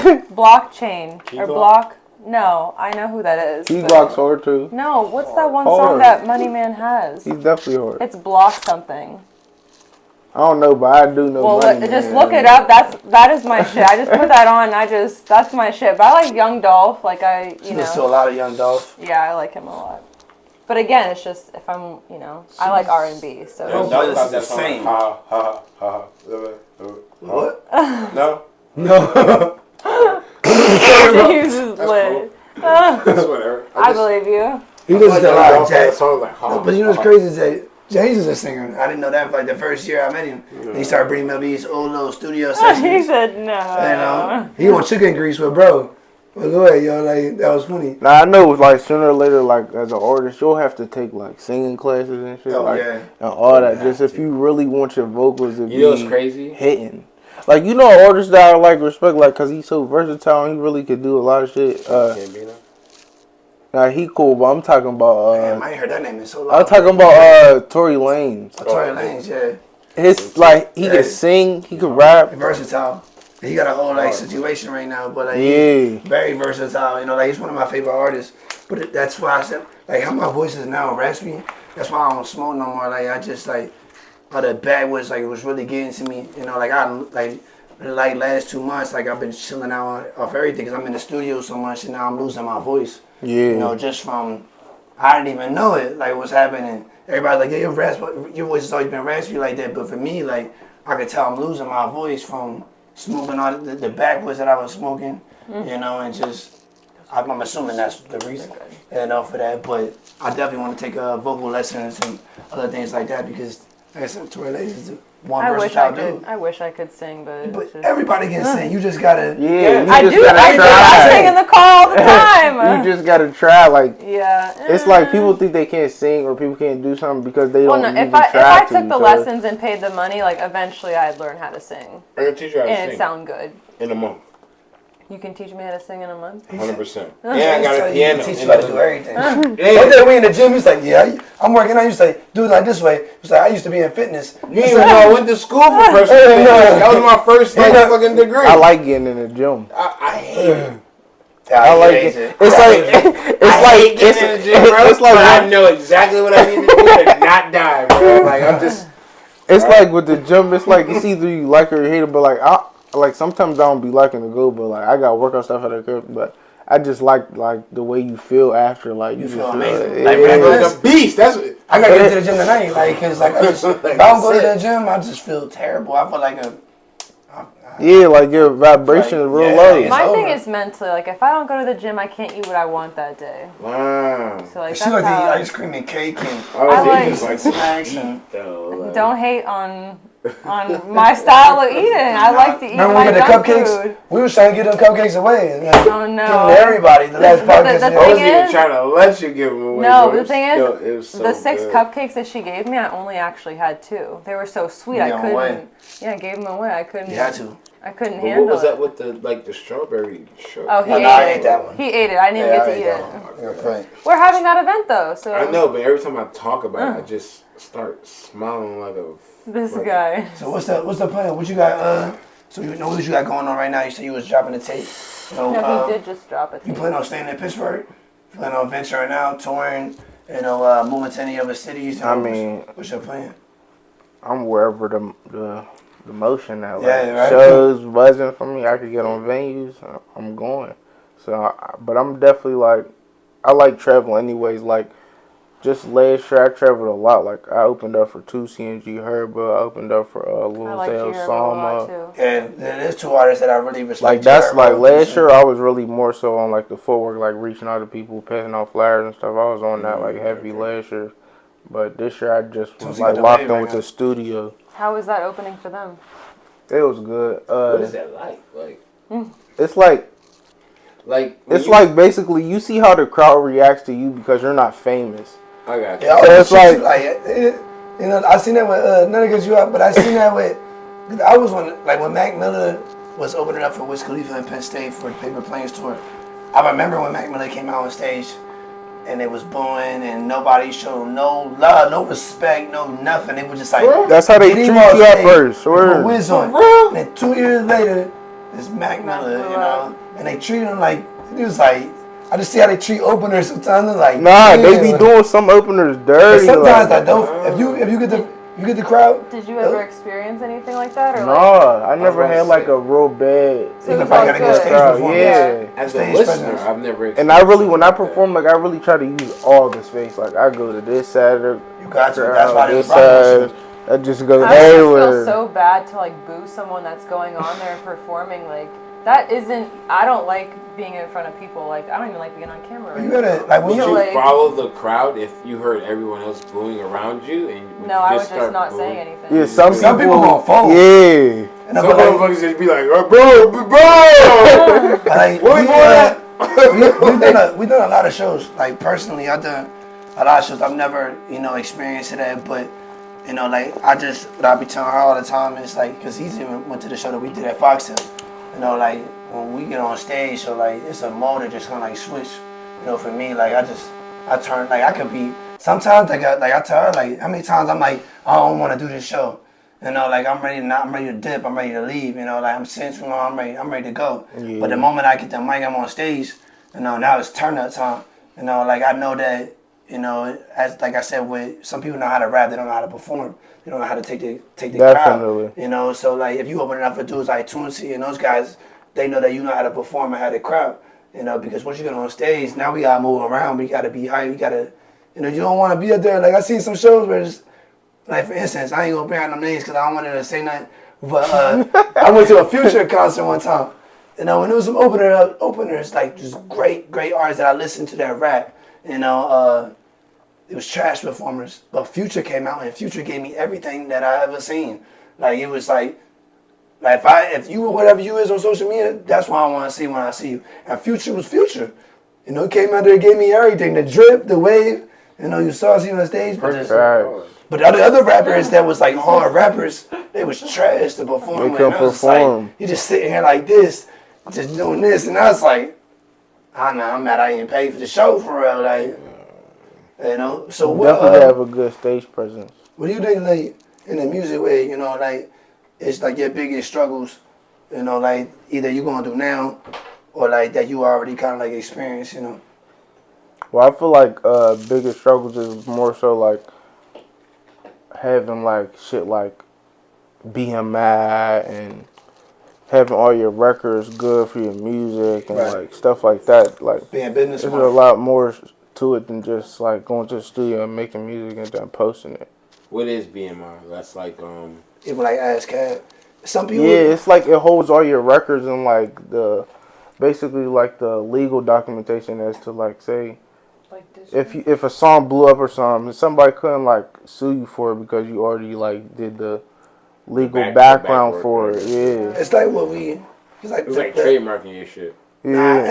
[SPEAKER 1] Wait, Blockchain or Block? No, I know who that is.
[SPEAKER 3] He
[SPEAKER 1] but-
[SPEAKER 3] blocks hard too.
[SPEAKER 1] No, what's that one
[SPEAKER 3] Hard.
[SPEAKER 1] song that Money Man has?
[SPEAKER 3] He's definitely hard.
[SPEAKER 1] It's Block something.
[SPEAKER 3] I don't know, but I do know.
[SPEAKER 1] Well,
[SPEAKER 3] Money Man.
[SPEAKER 1] just look it up. That is my shit. I just put that on. That's my shit. But I like Young Dolph. Like
[SPEAKER 2] She listens to a lot of Young Dolph.
[SPEAKER 1] Yeah, I like him a lot. But again, it's just if I'm, I like R&B. So
[SPEAKER 2] Young Dolph is the same. What?
[SPEAKER 4] No.
[SPEAKER 2] No.
[SPEAKER 1] he uses lit.
[SPEAKER 4] That's whatever.
[SPEAKER 1] I believe you.
[SPEAKER 2] He listens to a lot of jazz.
[SPEAKER 4] Like,
[SPEAKER 2] But you know what's crazy is that Jeezz is a singer. I didn't know that for like the first year I met him. Yeah. He started bringing me up these old little studio sessions.
[SPEAKER 1] He said no.
[SPEAKER 2] He on chicken grease with bro. Well, go ahead, yo. Like that was funny.
[SPEAKER 3] Now I know, like sooner or later, like as an artist, you'll have to take like singing classes and shit,
[SPEAKER 2] Oh,
[SPEAKER 3] like
[SPEAKER 2] yeah.
[SPEAKER 3] and all that.
[SPEAKER 2] Yeah.
[SPEAKER 3] Just if you really want your vocals to
[SPEAKER 4] You know what's
[SPEAKER 3] be
[SPEAKER 4] crazy?
[SPEAKER 3] hitting. Like you know, an artist that I like respect, like cause he's so versatile and he really could do a lot of shit. Now he cool, but I'm talking about.
[SPEAKER 2] Damn, I ain't heard that name in so long.
[SPEAKER 3] I'm talking about Tory Lanez.
[SPEAKER 2] Tory Lanez, yeah.
[SPEAKER 3] His like he could sing, he could rap.
[SPEAKER 2] Versatile. He got a whole like situation right now, but like
[SPEAKER 3] Yeah.
[SPEAKER 2] he's very versatile. You know, like he's one of my favorite artists. But that's why I said like how my voice is now raspy. That's why I don't smoke no more. Like I just like all the backwoods like it was really getting to me. You know, like I like last 2 months like I've been chilling out off everything because I'm in the studio so much and now I'm losing my voice.
[SPEAKER 3] Yeah.
[SPEAKER 2] You know, just from I didn't even know it like what's happening. Everybody's like, yeah, your voice has always been raspy like that. But for me, like I could tell I'm losing my voice from smoking all the backwoods that I was smoking, you know, and just, I'm assuming that's the reason, you know, for that. But I definitely want to take vocal lessons and other things like that because, like I said, Tory Lanez is one versatile dude.
[SPEAKER 1] I wish I could sing, but
[SPEAKER 2] But everybody can sing. You just gotta.
[SPEAKER 3] Yeah,
[SPEAKER 1] I do. I sing in the car all the time.
[SPEAKER 3] You just gotta try. Like
[SPEAKER 1] yeah,
[SPEAKER 3] it's like people think they can't sing or people can't do something because they don't.
[SPEAKER 1] Well, no,
[SPEAKER 3] even
[SPEAKER 1] if I
[SPEAKER 3] try
[SPEAKER 1] took the lessons and paid the money, like eventually I'd learn how to sing
[SPEAKER 4] I can teach you how to
[SPEAKER 1] and
[SPEAKER 4] sing
[SPEAKER 1] it'd sound good.
[SPEAKER 4] in a month.
[SPEAKER 1] You can teach me how to sing in a month.
[SPEAKER 4] 100%. Yeah, I got a piano.
[SPEAKER 2] Teach you how to do everything. One
[SPEAKER 4] Yeah.
[SPEAKER 2] day we in the gym, he's like, yeah, I'm working out. He's like, do it like this way. He's like, I used to be in fitness.
[SPEAKER 4] You didn't even know I went to school for personal training. That was my first like, fucking degree.
[SPEAKER 3] I like getting in the gym.
[SPEAKER 4] I hate it.
[SPEAKER 3] I like it. It's like
[SPEAKER 4] getting in the gym, bro.
[SPEAKER 3] it's like
[SPEAKER 4] I know exactly what I need to do to not die, bro. Like I'm just.
[SPEAKER 3] It's like with the gym. It's like it's either you like it or you hate it. But like sometimes I don't be liking to go. But like I got workout stuff at the crib. But I just like the way you feel after. Like
[SPEAKER 2] You
[SPEAKER 3] just
[SPEAKER 2] feel amazing.
[SPEAKER 3] Yeah.
[SPEAKER 2] Like,
[SPEAKER 4] Like a beast. That's what.
[SPEAKER 2] I gotta get to the gym tonight, like, cause like I just, if I don't go to the gym, I just feel terrible. I feel like
[SPEAKER 3] Yeah, like your vibration is real low.
[SPEAKER 2] It's
[SPEAKER 1] My
[SPEAKER 2] over.
[SPEAKER 1] thing is mentally, like if I don't go to the gym, I can't eat what I want that day.
[SPEAKER 4] Wow.
[SPEAKER 1] So like
[SPEAKER 2] she
[SPEAKER 1] that's
[SPEAKER 2] like to eat
[SPEAKER 1] how.
[SPEAKER 2] ice cream and cake and
[SPEAKER 1] I like-
[SPEAKER 4] just like
[SPEAKER 2] snacks and.
[SPEAKER 1] Don't hate on my style of eating. I like to eat
[SPEAKER 2] Remember
[SPEAKER 1] my
[SPEAKER 2] when we got
[SPEAKER 1] junk
[SPEAKER 2] the cupcakes?
[SPEAKER 1] food.
[SPEAKER 2] We was trying to get them cupcakes away. And, like,
[SPEAKER 1] Oh
[SPEAKER 2] give them
[SPEAKER 1] no.
[SPEAKER 2] to everybody. The last
[SPEAKER 1] But
[SPEAKER 2] podcast.
[SPEAKER 1] the
[SPEAKER 4] I
[SPEAKER 1] thing
[SPEAKER 4] wasn't even
[SPEAKER 1] is-
[SPEAKER 4] trying to let you give them away.
[SPEAKER 1] No,
[SPEAKER 4] bro.
[SPEAKER 1] the thing is,
[SPEAKER 4] Yo, it was so
[SPEAKER 1] the 6
[SPEAKER 4] good.
[SPEAKER 1] cupcakes that she gave me, I only actually had 2. They were so sweet,
[SPEAKER 2] You
[SPEAKER 1] I
[SPEAKER 2] gave 'em
[SPEAKER 1] couldn't.
[SPEAKER 2] away.
[SPEAKER 1] Yeah, I gave them away. I couldn't.
[SPEAKER 2] You had to.
[SPEAKER 1] I couldn't
[SPEAKER 4] But
[SPEAKER 1] handle
[SPEAKER 4] what was
[SPEAKER 1] it.
[SPEAKER 4] that with the strawberry shirt?
[SPEAKER 1] Oh, he
[SPEAKER 2] No,
[SPEAKER 1] ate
[SPEAKER 2] I
[SPEAKER 1] it.
[SPEAKER 2] ate that one.
[SPEAKER 1] He ate it. I didn't
[SPEAKER 2] Yeah,
[SPEAKER 1] get
[SPEAKER 2] I
[SPEAKER 1] to
[SPEAKER 2] ate
[SPEAKER 1] eat
[SPEAKER 2] that
[SPEAKER 1] it.
[SPEAKER 2] one. You're right.
[SPEAKER 1] We're having that event though, so.
[SPEAKER 4] I know, but every time I talk about it, I just start smiling like a.
[SPEAKER 1] This
[SPEAKER 4] like
[SPEAKER 1] guy.
[SPEAKER 2] So what's the plan? What you got? So you know what you got going on right now? You said you was dropping the tape. So
[SPEAKER 1] No, he did just drop it.
[SPEAKER 2] you plan on staying in Pittsburgh? You plan on venturing out, touring? You know, moving to any other cities? You know,
[SPEAKER 3] I mean,
[SPEAKER 2] what's your plan?
[SPEAKER 3] I'm wherever the motion at. Like,
[SPEAKER 2] Yeah, right.
[SPEAKER 3] shows buzzing for me. I could get on venues. I'm going. So, but I'm definitely like, I like traveling anyways. Like, just last year I traveled a lot. Like, I opened up for 2 CNG Herba. I opened up for
[SPEAKER 1] I
[SPEAKER 3] Lil
[SPEAKER 1] like
[SPEAKER 3] Zale
[SPEAKER 1] G-Herbo a lot
[SPEAKER 3] Sama.
[SPEAKER 1] too.
[SPEAKER 2] And there's 2 artists that I really respect.
[SPEAKER 3] Like, that's
[SPEAKER 2] Jared
[SPEAKER 3] like
[SPEAKER 2] Rose.
[SPEAKER 3] last year I was really more so on like the footwork, like reaching out to people, passing out flyers and stuff. I was on that like heavy last year. But this year I just was
[SPEAKER 2] So you got
[SPEAKER 3] like
[SPEAKER 2] the
[SPEAKER 3] locked
[SPEAKER 2] wave
[SPEAKER 3] in
[SPEAKER 2] right
[SPEAKER 3] with
[SPEAKER 2] now.
[SPEAKER 3] the studio.
[SPEAKER 1] How was that opening for them?
[SPEAKER 3] It was good.
[SPEAKER 4] What is that like?
[SPEAKER 3] It's like
[SPEAKER 4] Like
[SPEAKER 3] it's like basically you see how the crowd reacts to you because you're not famous.
[SPEAKER 4] I got you.
[SPEAKER 2] Yeah,
[SPEAKER 3] So it's like-
[SPEAKER 2] you know, I seen that with none against you out, but I seen that with. I was on like when Mac Miller was opening up for Wiz Khalifa in Penn State for the Paper Planes tour. I remember when Mac Miller came out on stage, and it was booing, and nobody showed no love, no respect, no nothing. It was just like
[SPEAKER 3] That's how they
[SPEAKER 2] get
[SPEAKER 3] treat
[SPEAKER 2] him
[SPEAKER 3] you
[SPEAKER 2] on
[SPEAKER 3] at
[SPEAKER 2] stage,
[SPEAKER 3] first.
[SPEAKER 2] put
[SPEAKER 3] Word.
[SPEAKER 2] Wiz on, and then 2 years later, it's Mac Miller, you know, and they treat him like it was like. I just see how they treat openers sometimes. They're like,
[SPEAKER 3] Nah, they be
[SPEAKER 2] yeah.
[SPEAKER 3] doing some openers
[SPEAKER 2] But
[SPEAKER 3] dirty.
[SPEAKER 2] sometimes
[SPEAKER 3] like,
[SPEAKER 2] I don't. If you get the crowd.
[SPEAKER 1] Did you ever experience anything like that, or like?
[SPEAKER 3] Nah, I never
[SPEAKER 4] about to
[SPEAKER 3] had like
[SPEAKER 4] say.
[SPEAKER 3] a real bad
[SPEAKER 1] So it was
[SPEAKER 2] probably
[SPEAKER 1] all
[SPEAKER 2] gotta get
[SPEAKER 1] good.
[SPEAKER 2] stage
[SPEAKER 3] crowd.
[SPEAKER 2] performance.
[SPEAKER 3] Yeah.
[SPEAKER 4] As a
[SPEAKER 2] Stage
[SPEAKER 4] listener,
[SPEAKER 2] presence.
[SPEAKER 4] I've never.
[SPEAKER 3] And I really, when I perform, like I really try to use all the space. Like I go to this side of the
[SPEAKER 2] You got to.
[SPEAKER 3] crowd,
[SPEAKER 2] That's why
[SPEAKER 3] this
[SPEAKER 2] they brought
[SPEAKER 3] side. I just go
[SPEAKER 1] I always
[SPEAKER 3] everywhere.
[SPEAKER 1] feel so bad to like boo someone that's going on there and performing. Like that isn't. I don't like being in front of people. Like I don't even like being on camera.
[SPEAKER 2] You gotta like when
[SPEAKER 4] Would
[SPEAKER 1] So,
[SPEAKER 4] you
[SPEAKER 1] like-
[SPEAKER 4] follow the crowd if you heard everyone else booing around you? And would
[SPEAKER 1] No,
[SPEAKER 4] you
[SPEAKER 1] I was
[SPEAKER 4] just
[SPEAKER 1] just
[SPEAKER 4] start
[SPEAKER 1] not
[SPEAKER 4] booing?
[SPEAKER 1] saying anything.
[SPEAKER 3] Yeah, some
[SPEAKER 2] people gonna fold.
[SPEAKER 3] Yeah.
[SPEAKER 2] and I'm
[SPEAKER 4] Some
[SPEAKER 2] like,
[SPEAKER 4] motherfuckers just be like, oh, bro,
[SPEAKER 2] like,
[SPEAKER 4] what we
[SPEAKER 2] we,
[SPEAKER 4] going at?
[SPEAKER 2] we've done a lot of shows. Like personally, I've done a lot of shows. I've never, experienced that, but like what I be telling her all the time is like, cause he's even went to the show that we did at Foxtail. Like when we get on stage, so like it's a mode that just kind of like switch. For me, like I turn like I could be sometimes like I tell her like how many times I'm like I don't want to do this show. Like I'm ready to dip, I'm ready to leave, like I'm sensual, I'm ready to go. Yeah. But the moment I get the mic, I'm on stage, now it's turn up time. Like I know that, as like I said, with some people know how to rap, they don't know how to perform. They don't know how to take the crowd. So like if you open it up for dudes like Toonsy and those guys, they know that you know how to perform and how to crowd. Because once you get on stage, now we gotta move around, we gotta be high, we gotta, you don't wanna be up there. Like I seen some shows where it's, like for instance, I ain't gonna bring out no names because I don't want to say nothing. But I went to a Future concert one time. And there was some openers, like just great artists that I listened to that rap. It was trash performers. But Future came out and Future gave me everything that I ever seen. Like it was like if you were whatever you is on social media, that's what I want to see when I see you. And Future was Future. He came out there and gave me everything. The drip, the wave. You saw us on stage. But the other rappers that was like hard rappers, they was trash to perform.
[SPEAKER 3] They couldn't perform.
[SPEAKER 2] Like, you just sitting here like this, just doing this, and I was like, I'm mad I didn't pay for the show for real, like, So what?
[SPEAKER 3] Definitely have a good stage presence.
[SPEAKER 2] What do you think, like, in the music way, like, it's like your biggest struggles, like either you gonna do now, or like that you already kind of like experienced,
[SPEAKER 3] Well, I feel like biggest struggles is more so like having like shit like BMI and having all your records good for your music and like stuff like that. Like
[SPEAKER 2] being business.
[SPEAKER 3] There's a lot more to it than just like going to the studio and making music and then posting it.
[SPEAKER 4] What is BMI? That's like
[SPEAKER 2] even like ASCAP. Some people.
[SPEAKER 3] Yeah, it's like it holds all your records and like basically like the legal documentation as to like say. If a song blew up or something, somebody couldn't like sue you for it because you already like did the legal background for it. Yeah,
[SPEAKER 2] it's like what we.
[SPEAKER 4] It's like trademarking your shit.
[SPEAKER 3] Yeah,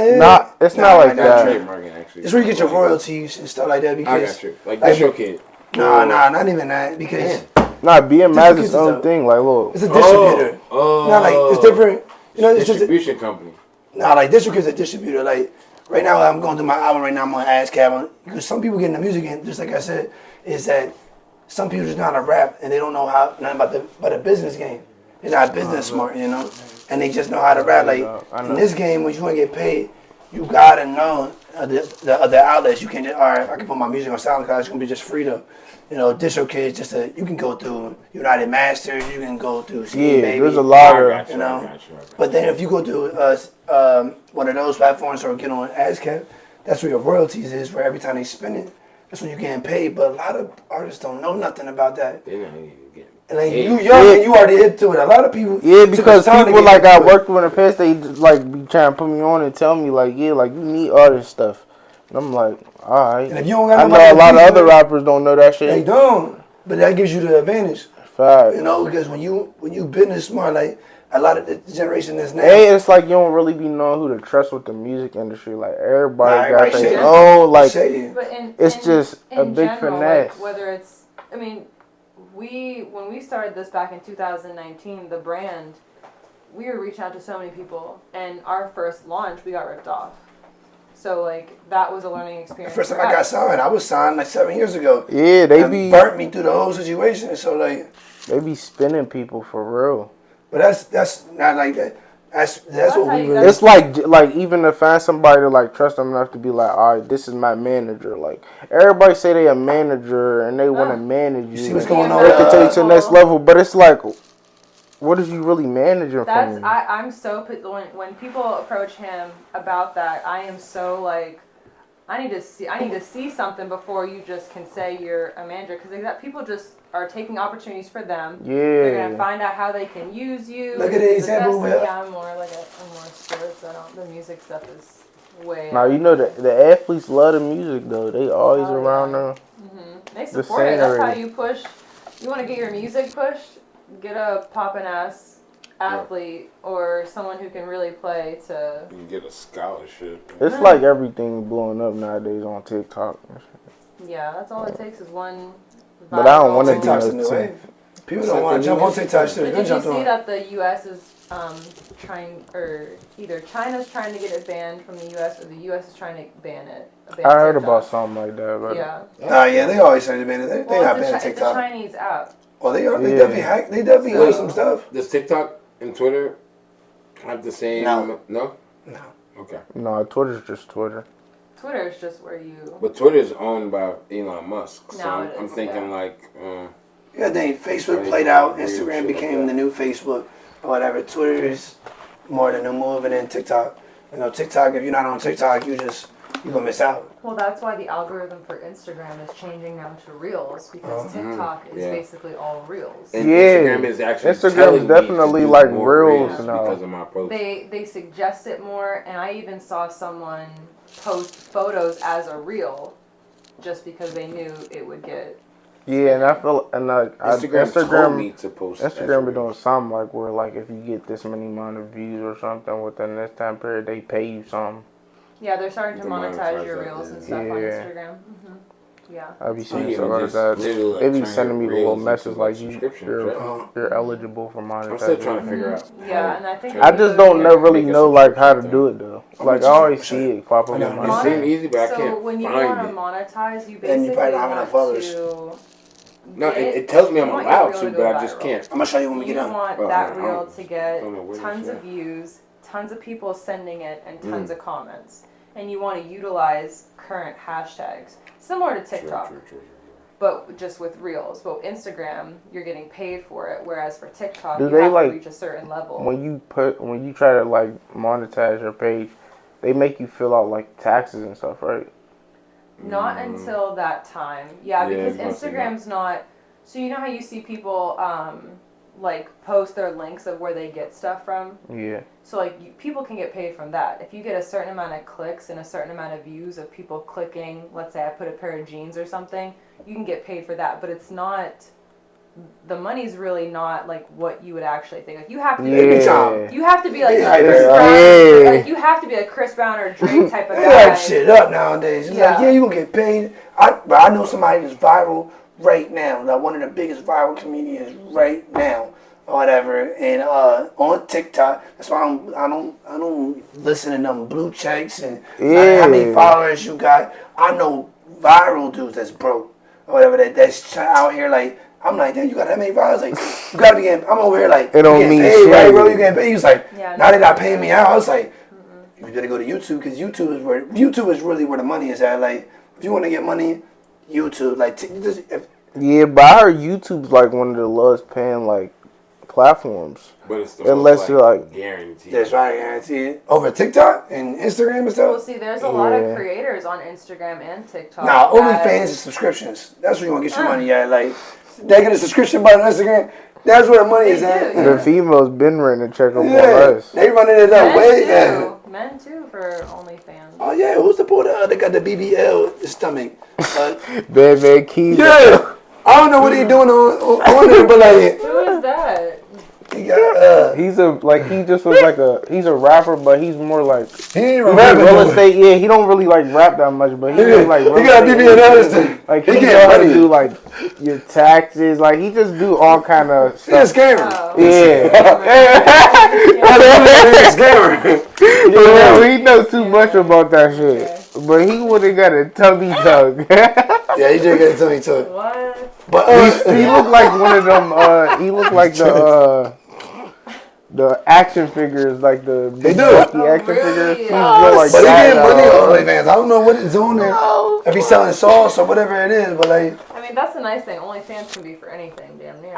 [SPEAKER 3] it's not like that.
[SPEAKER 4] Trademarking actually.
[SPEAKER 2] It's where you get your royalties and stuff like that. Because
[SPEAKER 4] I got you. Like DistroKid.
[SPEAKER 2] Nah, not even that because.
[SPEAKER 3] Nah, BMI is its own thing. Like, look,
[SPEAKER 2] it's a distributor. Nah, like it's different. It's
[SPEAKER 4] distribution company.
[SPEAKER 2] Nah, like DistroKid's a distributor. Like. Right now, I'm going through my album right now. I'm on ASCAP. Because some people get in the music, and just like I said, is that some people just know how to rap, and they don't know nothing about the business game. They're not business smart, and they just know how to rap. Like, in this game, when you want to get paid, you got to know the other outlets. You can't just, all right, I can put my music on SoundCloud. It's going to be just free, though. DistroKid, just you can go through United Masters, you can go through CD Baby.
[SPEAKER 3] There's a lot of,
[SPEAKER 2] But then if you go to one of those platforms or get on ASCAP, that's where your royalties is, where every time they spin it, that's when you're getting paid. But a lot of artists don't know nothing about that.
[SPEAKER 4] They don't even get
[SPEAKER 2] and like you young and you already hit to it. A lot of people.
[SPEAKER 3] Yeah, because people like I worked with in the past, they just, like be trying to put me on and tell me like, yeah, like you need all this stuff. And I'm like, all right.
[SPEAKER 2] And if you don't got
[SPEAKER 3] I know a lot of other rappers don't know that shit.
[SPEAKER 2] They don't, but that gives you the advantage.
[SPEAKER 3] Fact.
[SPEAKER 2] Because when you business smart, like a lot of the generation is now.
[SPEAKER 3] Hey, it's like you don't really be knowing who to trust with the music industry. Like everybody got their own. Like it's just a big finesse.
[SPEAKER 1] Like, whether it's, I mean, when we started this back in 2019, the brand, we were reaching out to so many people, and our first launch we got ripped off. So, like, that was a learning experience.
[SPEAKER 2] The first time I got signed, I was signed like 7 years ago.
[SPEAKER 3] Yeah, they
[SPEAKER 2] burnt me through the whole situation. So, like,
[SPEAKER 3] they be spinning people for real.
[SPEAKER 2] But that's not like that. That's what we really.
[SPEAKER 3] It's like even to find somebody to like trust them enough to be like, all right, this is my manager. Like everybody say they a manager and they want to manage you.
[SPEAKER 2] See what's going on?
[SPEAKER 3] They can take you to the next level, but it's like, what is you really managing from you?
[SPEAKER 1] I'm so when people approach him about that, I am so like, I need to see something before you just can say you're a manager, because people just are taking opportunities for them.
[SPEAKER 3] Yeah,
[SPEAKER 1] they're gonna find out how they can use you.
[SPEAKER 2] Look at the example.
[SPEAKER 1] I'm more sports. The music stuff is way.
[SPEAKER 3] Now you know the athletes love the music though. They always around them.
[SPEAKER 1] Mm-hmm. They support it. That's how you push. You want to get your music pushed? Get a poppin' ass athlete or someone who can really play to.
[SPEAKER 4] You can get a scholarship.
[SPEAKER 3] It's like everything blowing up nowadays on TikTok.
[SPEAKER 1] Yeah, that's all it takes is one.
[SPEAKER 3] But I don't want to be
[SPEAKER 2] TikTok's
[SPEAKER 3] no
[SPEAKER 2] in the way. People don't want to jump on TikTok. Shit,
[SPEAKER 1] But
[SPEAKER 2] good
[SPEAKER 1] did you
[SPEAKER 2] jump
[SPEAKER 1] see
[SPEAKER 2] on.
[SPEAKER 1] that the U.S. is trying, or either China's trying to get it banned from the U.S. or the U.S. is trying to ban it?
[SPEAKER 3] I heard
[SPEAKER 1] TikTok.
[SPEAKER 3] about something like that. But
[SPEAKER 1] Yeah.
[SPEAKER 2] Yeah, they always say they ban it. They
[SPEAKER 1] Well,
[SPEAKER 2] not
[SPEAKER 1] it's
[SPEAKER 2] banning
[SPEAKER 1] it's a
[SPEAKER 2] TikTok.
[SPEAKER 1] Chinese app.
[SPEAKER 2] Well, they
[SPEAKER 3] Yeah.
[SPEAKER 2] definitely hack. They definitely do some stuff.
[SPEAKER 4] Does TikTok and Twitter have the same?
[SPEAKER 2] No.
[SPEAKER 4] No?
[SPEAKER 2] No.
[SPEAKER 4] Okay.
[SPEAKER 3] no, Twitter's just Twitter.
[SPEAKER 1] Twitter is just where you.
[SPEAKER 4] But Twitter is owned by Elon Musk. So
[SPEAKER 1] No, it
[SPEAKER 4] I'm
[SPEAKER 1] is,
[SPEAKER 4] thinking
[SPEAKER 1] yeah.
[SPEAKER 4] like...
[SPEAKER 2] Yeah, I think Facebook
[SPEAKER 4] Right.
[SPEAKER 2] played out.
[SPEAKER 4] Weird
[SPEAKER 2] Instagram
[SPEAKER 4] shit like
[SPEAKER 2] became
[SPEAKER 4] that.
[SPEAKER 2] the new Facebook or whatever. Twitter is more the new move, and then TikTok. You know, TikTok. If you're not on TikTok, you're gonna miss out.
[SPEAKER 1] Well, that's why the algorithm for Instagram is changing now to Reels because TikTok is
[SPEAKER 4] yeah.
[SPEAKER 1] basically all Reels.
[SPEAKER 4] And
[SPEAKER 3] Yeah.
[SPEAKER 4] Instagram is actually
[SPEAKER 3] Instagram's
[SPEAKER 4] telling me
[SPEAKER 3] definitely
[SPEAKER 4] to do
[SPEAKER 3] like
[SPEAKER 4] more
[SPEAKER 3] Reels
[SPEAKER 4] reels
[SPEAKER 3] now.
[SPEAKER 4] because of my post.
[SPEAKER 1] They suggest it more, and I even saw someone post photos as a reel just because they knew it would get.
[SPEAKER 3] Yeah, and I feel
[SPEAKER 4] Instagram told me to post.
[SPEAKER 3] Instagram be doing something like where like if you get this many amount of views or something within this time period, they pay you something.
[SPEAKER 1] Yeah, they're starting to
[SPEAKER 4] To
[SPEAKER 1] monetize
[SPEAKER 4] monetize
[SPEAKER 1] your
[SPEAKER 4] that,
[SPEAKER 1] reels
[SPEAKER 4] yeah.
[SPEAKER 1] and stuff on
[SPEAKER 3] Yeah.
[SPEAKER 1] Instagram. Yeah.
[SPEAKER 3] I be
[SPEAKER 4] So
[SPEAKER 3] seeing
[SPEAKER 4] you
[SPEAKER 3] stuff
[SPEAKER 4] can
[SPEAKER 3] like
[SPEAKER 4] just
[SPEAKER 3] that.
[SPEAKER 4] literally, like,
[SPEAKER 3] They be
[SPEAKER 4] turn
[SPEAKER 3] sending me
[SPEAKER 4] your
[SPEAKER 3] the little
[SPEAKER 4] reels
[SPEAKER 3] message
[SPEAKER 4] into,
[SPEAKER 3] like
[SPEAKER 4] subscriptions, right?
[SPEAKER 3] you're eligible for monetization.
[SPEAKER 4] I'm still trying to figure out.
[SPEAKER 1] Yeah, and I think
[SPEAKER 3] I just don't really
[SPEAKER 4] Make a
[SPEAKER 3] know like how to
[SPEAKER 4] subscription
[SPEAKER 3] do it though. Like I always see it pop up
[SPEAKER 2] I know.
[SPEAKER 3] on
[SPEAKER 4] It
[SPEAKER 3] my
[SPEAKER 4] seems
[SPEAKER 3] feed.
[SPEAKER 4] easy, but I
[SPEAKER 1] So
[SPEAKER 4] can't
[SPEAKER 1] when you
[SPEAKER 4] find
[SPEAKER 1] want to
[SPEAKER 4] it.
[SPEAKER 1] monetize, you
[SPEAKER 2] Then you
[SPEAKER 1] basically
[SPEAKER 2] probably don't have
[SPEAKER 1] want
[SPEAKER 2] enough followers.
[SPEAKER 1] to.
[SPEAKER 4] No,
[SPEAKER 1] get-
[SPEAKER 4] it tells me I'm
[SPEAKER 1] you want your
[SPEAKER 4] allowed
[SPEAKER 1] reel
[SPEAKER 4] to,
[SPEAKER 1] go
[SPEAKER 4] but I just
[SPEAKER 1] viral.
[SPEAKER 4] can't.
[SPEAKER 2] I'm gonna show you when we
[SPEAKER 1] You
[SPEAKER 2] get done.
[SPEAKER 1] want
[SPEAKER 4] Oh,
[SPEAKER 1] that
[SPEAKER 4] I
[SPEAKER 1] reel
[SPEAKER 4] don't-
[SPEAKER 1] to get
[SPEAKER 4] don't know what it
[SPEAKER 1] tons
[SPEAKER 4] is,
[SPEAKER 1] of views, tons of people sending it, and tons of comments. And you want to utilize current hashtags, similar to TikTok,
[SPEAKER 4] True.
[SPEAKER 1] but just with reels. But Instagram, you're getting paid for it, whereas for TikTok,
[SPEAKER 3] Do
[SPEAKER 1] you
[SPEAKER 3] they,
[SPEAKER 1] have
[SPEAKER 3] like,
[SPEAKER 1] to reach a certain level.
[SPEAKER 3] When you try to like monetize your page, they make you fill out like taxes and stuff, right?
[SPEAKER 1] Not until that time. Yeah,
[SPEAKER 4] Yeah,
[SPEAKER 1] because
[SPEAKER 4] mostly
[SPEAKER 1] Instagram's not. So you know how you see people like post their links of where they get stuff from?
[SPEAKER 3] Yeah.
[SPEAKER 1] So like people can get paid from that. If you get a certain amount of clicks and a certain amount of views of people clicking, let's say I put a pair of jeans or something, you can get paid for that. But it's not. The money's really not like what you would actually think. Like you have to.
[SPEAKER 3] Yeah.
[SPEAKER 1] You have to be like
[SPEAKER 2] Yeah.
[SPEAKER 1] Chris Brown.
[SPEAKER 3] Yeah.
[SPEAKER 1] Like you have to be a Chris Brown or Drake type of
[SPEAKER 2] They
[SPEAKER 1] guy.
[SPEAKER 2] hype shit up nowadays. It's
[SPEAKER 1] Yeah.
[SPEAKER 2] like, yeah, you gonna get paid. But I know somebody that's viral right now. Like one of the biggest viral comedians right now, or whatever. And on TikTok, that's why I don't listen to them blue checks and like, how many followers you got. I know viral dudes that's broke or whatever that's out here like. I'm like, damn, you got that many followers? Like, you got to get. I'm over here like,
[SPEAKER 3] It don't
[SPEAKER 2] you getting
[SPEAKER 3] mean
[SPEAKER 2] paid,
[SPEAKER 3] shit.
[SPEAKER 2] right, bro? You getting paid? He was like,
[SPEAKER 1] Yeah,
[SPEAKER 2] now they not paying me out. I was like, you better go to YouTube because YouTube is really where the money is at. Like, if you want to get money, YouTube. Like,
[SPEAKER 3] Yeah, but I heard YouTube's like one of the lowest paying like platforms.
[SPEAKER 4] But it's the
[SPEAKER 3] Unless
[SPEAKER 4] most,
[SPEAKER 3] you're like
[SPEAKER 4] guaranteed.
[SPEAKER 2] that's right, I guarantee it. Over TikTok and Instagram and
[SPEAKER 1] Well,
[SPEAKER 2] stuff.
[SPEAKER 1] see, there's a lot of
[SPEAKER 3] Yeah.
[SPEAKER 1] creators on Instagram and TikTok.
[SPEAKER 2] Nah,
[SPEAKER 1] that-
[SPEAKER 2] OnlyFans is subscriptions. That's where you want to get your money at. Like, they get a subscription button on Instagram. That's where the money is
[SPEAKER 1] They
[SPEAKER 2] at.
[SPEAKER 1] do,
[SPEAKER 3] The females been renting to check up on
[SPEAKER 2] Yeah,
[SPEAKER 3] us.
[SPEAKER 2] they running it up
[SPEAKER 1] Men
[SPEAKER 2] way.
[SPEAKER 1] too.
[SPEAKER 2] Yeah.
[SPEAKER 1] Men too for OnlyFans.
[SPEAKER 2] Oh yeah, who's the boy that got the BBL stomach?
[SPEAKER 3] Bad Keys.
[SPEAKER 2] Yeah, I don't know what he doing on it, but like
[SPEAKER 1] Who is that?
[SPEAKER 2] he got
[SPEAKER 3] He just was like he's a rapper, but he's more like
[SPEAKER 2] he ain't
[SPEAKER 3] real
[SPEAKER 2] rapping.
[SPEAKER 3] estate. Yeah, he don't really like rap that much, but he do like real
[SPEAKER 2] He got
[SPEAKER 3] estate.
[SPEAKER 2] BBL understand.
[SPEAKER 3] Like
[SPEAKER 2] He
[SPEAKER 3] he know
[SPEAKER 2] get
[SPEAKER 3] how to
[SPEAKER 2] money.
[SPEAKER 3] do like your taxes. Like he just do all kind of
[SPEAKER 2] He's a
[SPEAKER 3] stuff.
[SPEAKER 2] scammer.
[SPEAKER 1] Oh.
[SPEAKER 3] Yeah.
[SPEAKER 2] He's a scammer.
[SPEAKER 3] Yeah, he knows too much about that shit. But he would have got a tummy tuck.
[SPEAKER 2] Yeah, he did get to me too.
[SPEAKER 1] What?
[SPEAKER 2] But
[SPEAKER 3] He looked like one of them. He looked like the action figures, like the big
[SPEAKER 2] do.
[SPEAKER 3] bulky
[SPEAKER 1] Oh,
[SPEAKER 3] action
[SPEAKER 1] really?
[SPEAKER 3] figures. He's
[SPEAKER 1] Oh,
[SPEAKER 3] built like
[SPEAKER 2] but he
[SPEAKER 3] that.
[SPEAKER 2] getting money on OnlyFans. I don't know what it's on there. If he's selling sauce or whatever it is, but like,
[SPEAKER 1] I mean, that's the nice thing. OnlyFans can be for anything, damn near.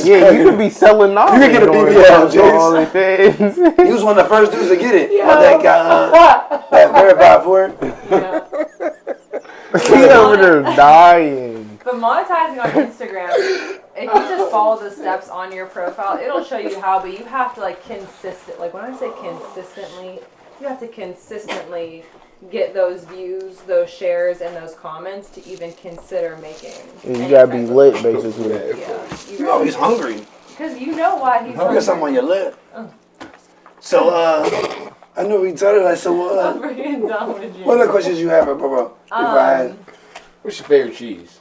[SPEAKER 3] Yeah, you could be selling knowledge.
[SPEAKER 2] You could get a
[SPEAKER 3] on
[SPEAKER 2] BBL,
[SPEAKER 3] it, on OnlyFans.
[SPEAKER 2] he was one of the first dudes to get it. That got that verified for it.
[SPEAKER 1] Yeah.
[SPEAKER 3] He over there dying.
[SPEAKER 1] But monetizing on Instagram, if you just follow the steps on your profile, it'll show you how, but you have to like like when I say consistently, you have to consistently get those views, those shares, and those comments to even consider making.
[SPEAKER 3] Yeah, you
[SPEAKER 1] any
[SPEAKER 3] gotta
[SPEAKER 1] type
[SPEAKER 3] be
[SPEAKER 1] of-
[SPEAKER 3] lit, basically.
[SPEAKER 1] Yeah.
[SPEAKER 2] You always hungry.
[SPEAKER 1] because you know why he's
[SPEAKER 2] You got something on your lip.
[SPEAKER 1] Oh.
[SPEAKER 2] So, I know we told her, like, so,
[SPEAKER 1] I'm freaking done with you.
[SPEAKER 2] what other questions you have, bro?
[SPEAKER 4] What's your favorite cheese?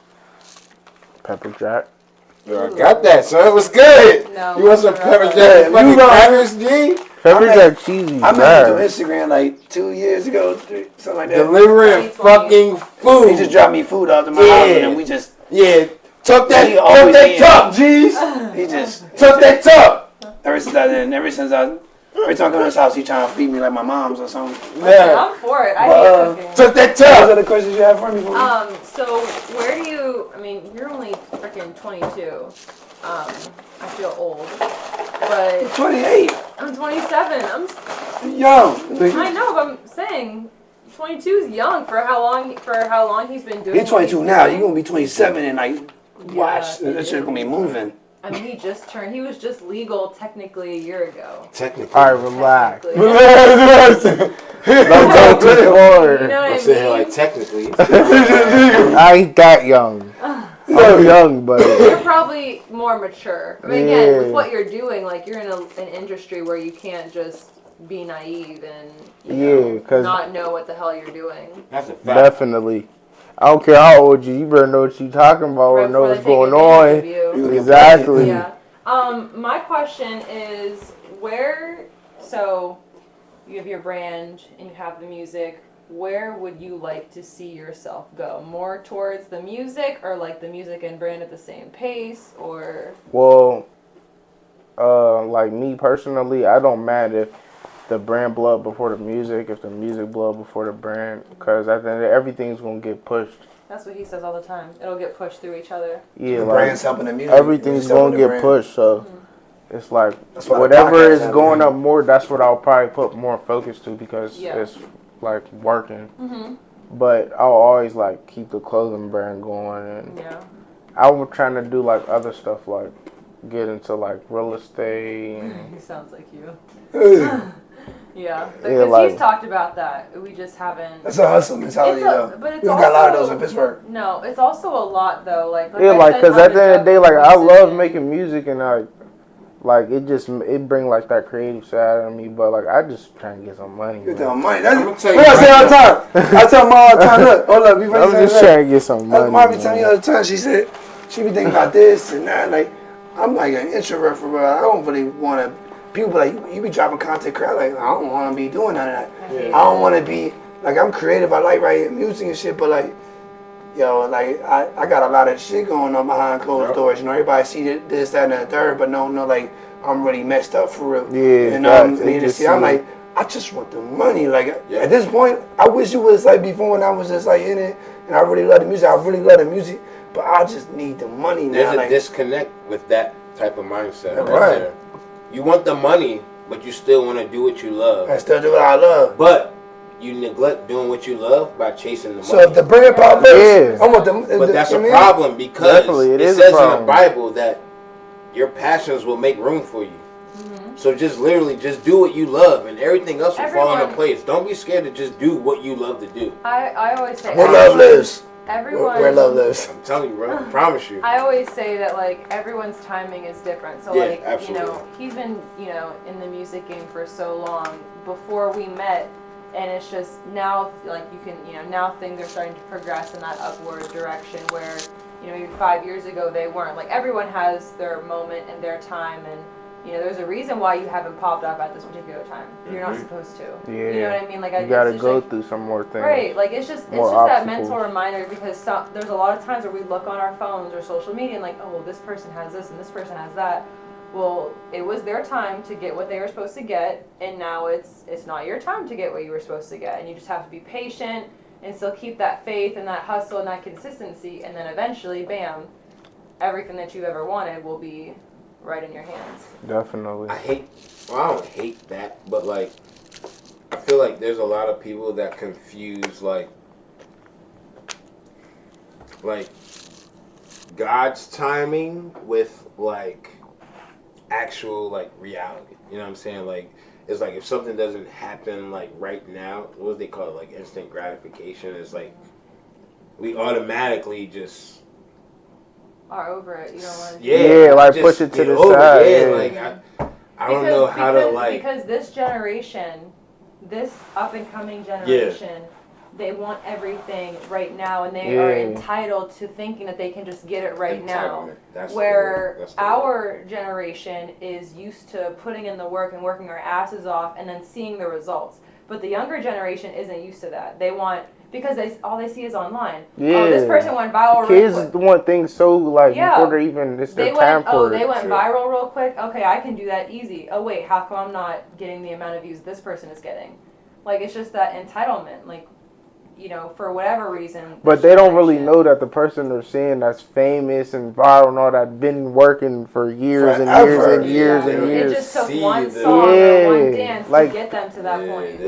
[SPEAKER 3] Pepper jack.
[SPEAKER 4] Yo, I got that, son. What's good?
[SPEAKER 1] No,
[SPEAKER 4] You want some pepper
[SPEAKER 2] Yeah,
[SPEAKER 4] jack?
[SPEAKER 2] you
[SPEAKER 4] Fucking
[SPEAKER 2] know-
[SPEAKER 4] crackers, G?
[SPEAKER 3] Pepper
[SPEAKER 2] met-
[SPEAKER 3] jack cheesy.
[SPEAKER 2] I met
[SPEAKER 3] bad.
[SPEAKER 2] him through Instagram like 2 years ago, something like that.
[SPEAKER 4] Delivering
[SPEAKER 1] 2020.
[SPEAKER 4] fucking food.
[SPEAKER 2] He just dropped me food off to my
[SPEAKER 4] Yeah.
[SPEAKER 2] house, and then we just,
[SPEAKER 4] Yeah. Tuck that,
[SPEAKER 2] He
[SPEAKER 4] tuck
[SPEAKER 2] always
[SPEAKER 4] that
[SPEAKER 2] in.
[SPEAKER 4] tuck, Jeezz.
[SPEAKER 2] he just,
[SPEAKER 4] Tuck that tuck.
[SPEAKER 2] every time I come to his house, he trying to feed me like my mom's or something.
[SPEAKER 4] Yeah.
[SPEAKER 1] I'm for it. I
[SPEAKER 2] But,
[SPEAKER 1] hate cooking.
[SPEAKER 4] Tuck that
[SPEAKER 2] What
[SPEAKER 4] tuck.
[SPEAKER 2] other questions you have for me?
[SPEAKER 1] So where do you, I mean, you're only freaking 22. I feel old. But
[SPEAKER 2] 28.
[SPEAKER 1] I'm 27.
[SPEAKER 2] Young.
[SPEAKER 1] I know, but I'm saying 22 is young for how long he's been doing
[SPEAKER 2] He's 22
[SPEAKER 1] what
[SPEAKER 2] now.
[SPEAKER 1] doing.
[SPEAKER 2] You're going to be 27 and like, watch.
[SPEAKER 1] Yeah,
[SPEAKER 2] That shit going to be moving.
[SPEAKER 1] I mean, he was just legal technically a year ago.
[SPEAKER 4] Technically.
[SPEAKER 3] All right, relax.
[SPEAKER 1] Technically.
[SPEAKER 3] Don't go too
[SPEAKER 1] You
[SPEAKER 3] far.
[SPEAKER 1] know what
[SPEAKER 4] I'm
[SPEAKER 1] I
[SPEAKER 4] sitting here
[SPEAKER 1] mean?
[SPEAKER 4] like technically.
[SPEAKER 3] I ain't that young. I'm young, but
[SPEAKER 1] You're probably more mature. I mean, again,
[SPEAKER 3] Yeah.
[SPEAKER 1] with what you're doing, like you're in an industry where you can't just be naive and
[SPEAKER 3] yeah, cause
[SPEAKER 1] not know what the hell you're doing.
[SPEAKER 4] That's a fact.
[SPEAKER 3] definitely. I don't care how old you better know what you talking about or
[SPEAKER 1] Right
[SPEAKER 3] know
[SPEAKER 1] before
[SPEAKER 3] what's
[SPEAKER 1] they take
[SPEAKER 3] going
[SPEAKER 1] advantage
[SPEAKER 3] on.
[SPEAKER 1] of you.
[SPEAKER 3] Exactly.
[SPEAKER 1] Yeah. My question is so you have your brand and you have the music. Where would you like to see yourself go? More towards the music, or like the music and brand at the same pace, or?
[SPEAKER 3] Well, like me personally, I don't matter if the brand blow up before the music, if the music blow up before the brand, because at the end, everything's gonna get pushed.
[SPEAKER 1] That's what he says all the time. It'll get pushed through each other.
[SPEAKER 3] Yeah,
[SPEAKER 2] The
[SPEAKER 3] like
[SPEAKER 2] brand's helping the music.
[SPEAKER 3] everything's
[SPEAKER 2] It's helping
[SPEAKER 3] gonna
[SPEAKER 2] the
[SPEAKER 3] get
[SPEAKER 2] brand.
[SPEAKER 3] pushed. So it's like
[SPEAKER 2] That's why the
[SPEAKER 3] whatever
[SPEAKER 2] podcast
[SPEAKER 3] is
[SPEAKER 2] happening.
[SPEAKER 3] going up more, that's what I'll probably put more focus to because
[SPEAKER 1] Yeah.
[SPEAKER 3] it's like working.
[SPEAKER 1] Mm-hmm.
[SPEAKER 3] But I'll always like keep the clothing brand going, and
[SPEAKER 1] Yeah.
[SPEAKER 3] I was trying to do like other stuff, like get into like real estate. And,
[SPEAKER 1] He sounds like you.
[SPEAKER 2] Hey,
[SPEAKER 1] Yeah. Because
[SPEAKER 3] like-
[SPEAKER 1] he's talked about that. We just haven't.
[SPEAKER 2] That's a hustle mentality, though.
[SPEAKER 1] But it's
[SPEAKER 2] We don't got a lot of
[SPEAKER 1] also-
[SPEAKER 2] those in Pittsburgh.
[SPEAKER 1] No, it's also a lot though. Like
[SPEAKER 3] yeah,
[SPEAKER 1] I
[SPEAKER 3] like
[SPEAKER 1] said,
[SPEAKER 3] because
[SPEAKER 1] I'm
[SPEAKER 3] at the end of the day, like I
[SPEAKER 1] musician.
[SPEAKER 3] love making music and like it bring like that creative side of me. But like I just trying to get some money.
[SPEAKER 2] You're
[SPEAKER 3] man.
[SPEAKER 2] telling money. That's
[SPEAKER 4] I'm gonna tell you
[SPEAKER 2] what I say
[SPEAKER 4] right
[SPEAKER 2] all the time. I tell them all the time, look, hold up, before you
[SPEAKER 3] I'm
[SPEAKER 2] say
[SPEAKER 3] just
[SPEAKER 2] that.
[SPEAKER 3] trying to get some money.
[SPEAKER 2] Mom be telling me
[SPEAKER 3] man.
[SPEAKER 2] all the time, she said, she be thinking about this and that. Like, I'm like an introvert for real. I don't really want to, people be like, you be dropping content crowd. Like, I don't want to be doing none of that. I don't want to be, like, I'm creative. I like writing music and shit, but like, yo, like, I got a lot of shit going on behind closed doors. You know, everybody see this, that, and the third, but no, like, I'm really messed up for real.
[SPEAKER 3] Yeah,
[SPEAKER 2] And
[SPEAKER 3] facts. They
[SPEAKER 2] you
[SPEAKER 3] just
[SPEAKER 2] see, I'm
[SPEAKER 3] see-
[SPEAKER 2] like, I just want the money. Like, at this point, I wish it was like before when I was just like in it, and I really love the music. I really love the music, but I just need the money now.
[SPEAKER 4] There's a
[SPEAKER 2] like,
[SPEAKER 4] disconnect with that type of mindset.
[SPEAKER 2] Right.
[SPEAKER 4] Right there. You want the money, but you still want to do what you love.
[SPEAKER 2] I still do what I love.
[SPEAKER 4] But you neglect doing what you love by chasing the money.
[SPEAKER 2] So if the brand pop first,
[SPEAKER 3] Yeah.
[SPEAKER 2] I want them.
[SPEAKER 4] But that's
[SPEAKER 2] you
[SPEAKER 4] a
[SPEAKER 2] mean?
[SPEAKER 4] problem because
[SPEAKER 3] Definitely, it
[SPEAKER 4] it
[SPEAKER 3] is a
[SPEAKER 4] says in the
[SPEAKER 3] problem.
[SPEAKER 4] Bible that your passions will make room for you. So just literally just do what you love and everything else will fall into
[SPEAKER 1] Everyone-
[SPEAKER 4] place. Don't be scared to just do what you love to do.
[SPEAKER 1] I always say
[SPEAKER 2] Where love lives.
[SPEAKER 1] Everyone.
[SPEAKER 2] Where love lives.
[SPEAKER 4] I'm telling you, bro. I promise you.
[SPEAKER 1] I always say that like everyone's timing is different. So
[SPEAKER 4] Yeah,
[SPEAKER 1] like
[SPEAKER 4] absolutely.
[SPEAKER 1] you know, he's been, you know, in the music game for so long before we met, and it's just now like you can, you know, now things are starting to progress in that upward direction where, you know, even 5 years ago they weren't. Like everyone has their moment and their time, and you know, there's a reason why you haven't popped up at this particular time. You're not supposed to.
[SPEAKER 3] Yeah.
[SPEAKER 1] You know what I mean? Like
[SPEAKER 3] You
[SPEAKER 1] it's
[SPEAKER 3] gotta
[SPEAKER 1] just,
[SPEAKER 3] go
[SPEAKER 1] like,
[SPEAKER 3] through some more things.
[SPEAKER 1] right, like it's just
[SPEAKER 3] More
[SPEAKER 1] that
[SPEAKER 3] obstacles.
[SPEAKER 1] mental reminder because there's a lot of times where we look on our phones or social media and like, oh, well, this person has this and this person has that. Well, it was their time to get what they were supposed to get, and now it's not your time to get what you were supposed to get, and you just have to be patient and still keep that faith and that hustle and that consistency, and then eventually, bam, everything that you ever wanted will be right in your hands.
[SPEAKER 3] Definitely.
[SPEAKER 4] I don't hate that, but like, I feel like there's a lot of people that confuse like God's timing with like actual like reality. You know what I'm saying? Like, it's like if something doesn't happen like right now, what do they call it? Like instant gratification. It's like we automatically just
[SPEAKER 1] are over it. You don't want to.
[SPEAKER 3] Yeah, like push it to the side.
[SPEAKER 4] Yeah, like I don't know how to like.
[SPEAKER 1] Because this generation, this up and coming generation, they want everything right now, and they are entitled to thinking that they can just get it right now. Where our generation is used to putting in the work and working our asses off, and then seeing the results. But the younger generation isn't used to that. They want. Because all they see is online.
[SPEAKER 3] Yeah.
[SPEAKER 1] Oh, this person went viral.
[SPEAKER 3] Kids want things so like before they're even it's their time for it.
[SPEAKER 1] They went viral real quick. Okay, I can do that easy. Oh wait, how come I'm not getting the amount of views this person is getting? Like it's just that entitlement. Like, you know, for whatever reason.
[SPEAKER 3] But they don't really know that the person they're seeing that's famous and viral and all that been working for years and years and years and years.
[SPEAKER 1] It just took one song or one dance to get them to that point.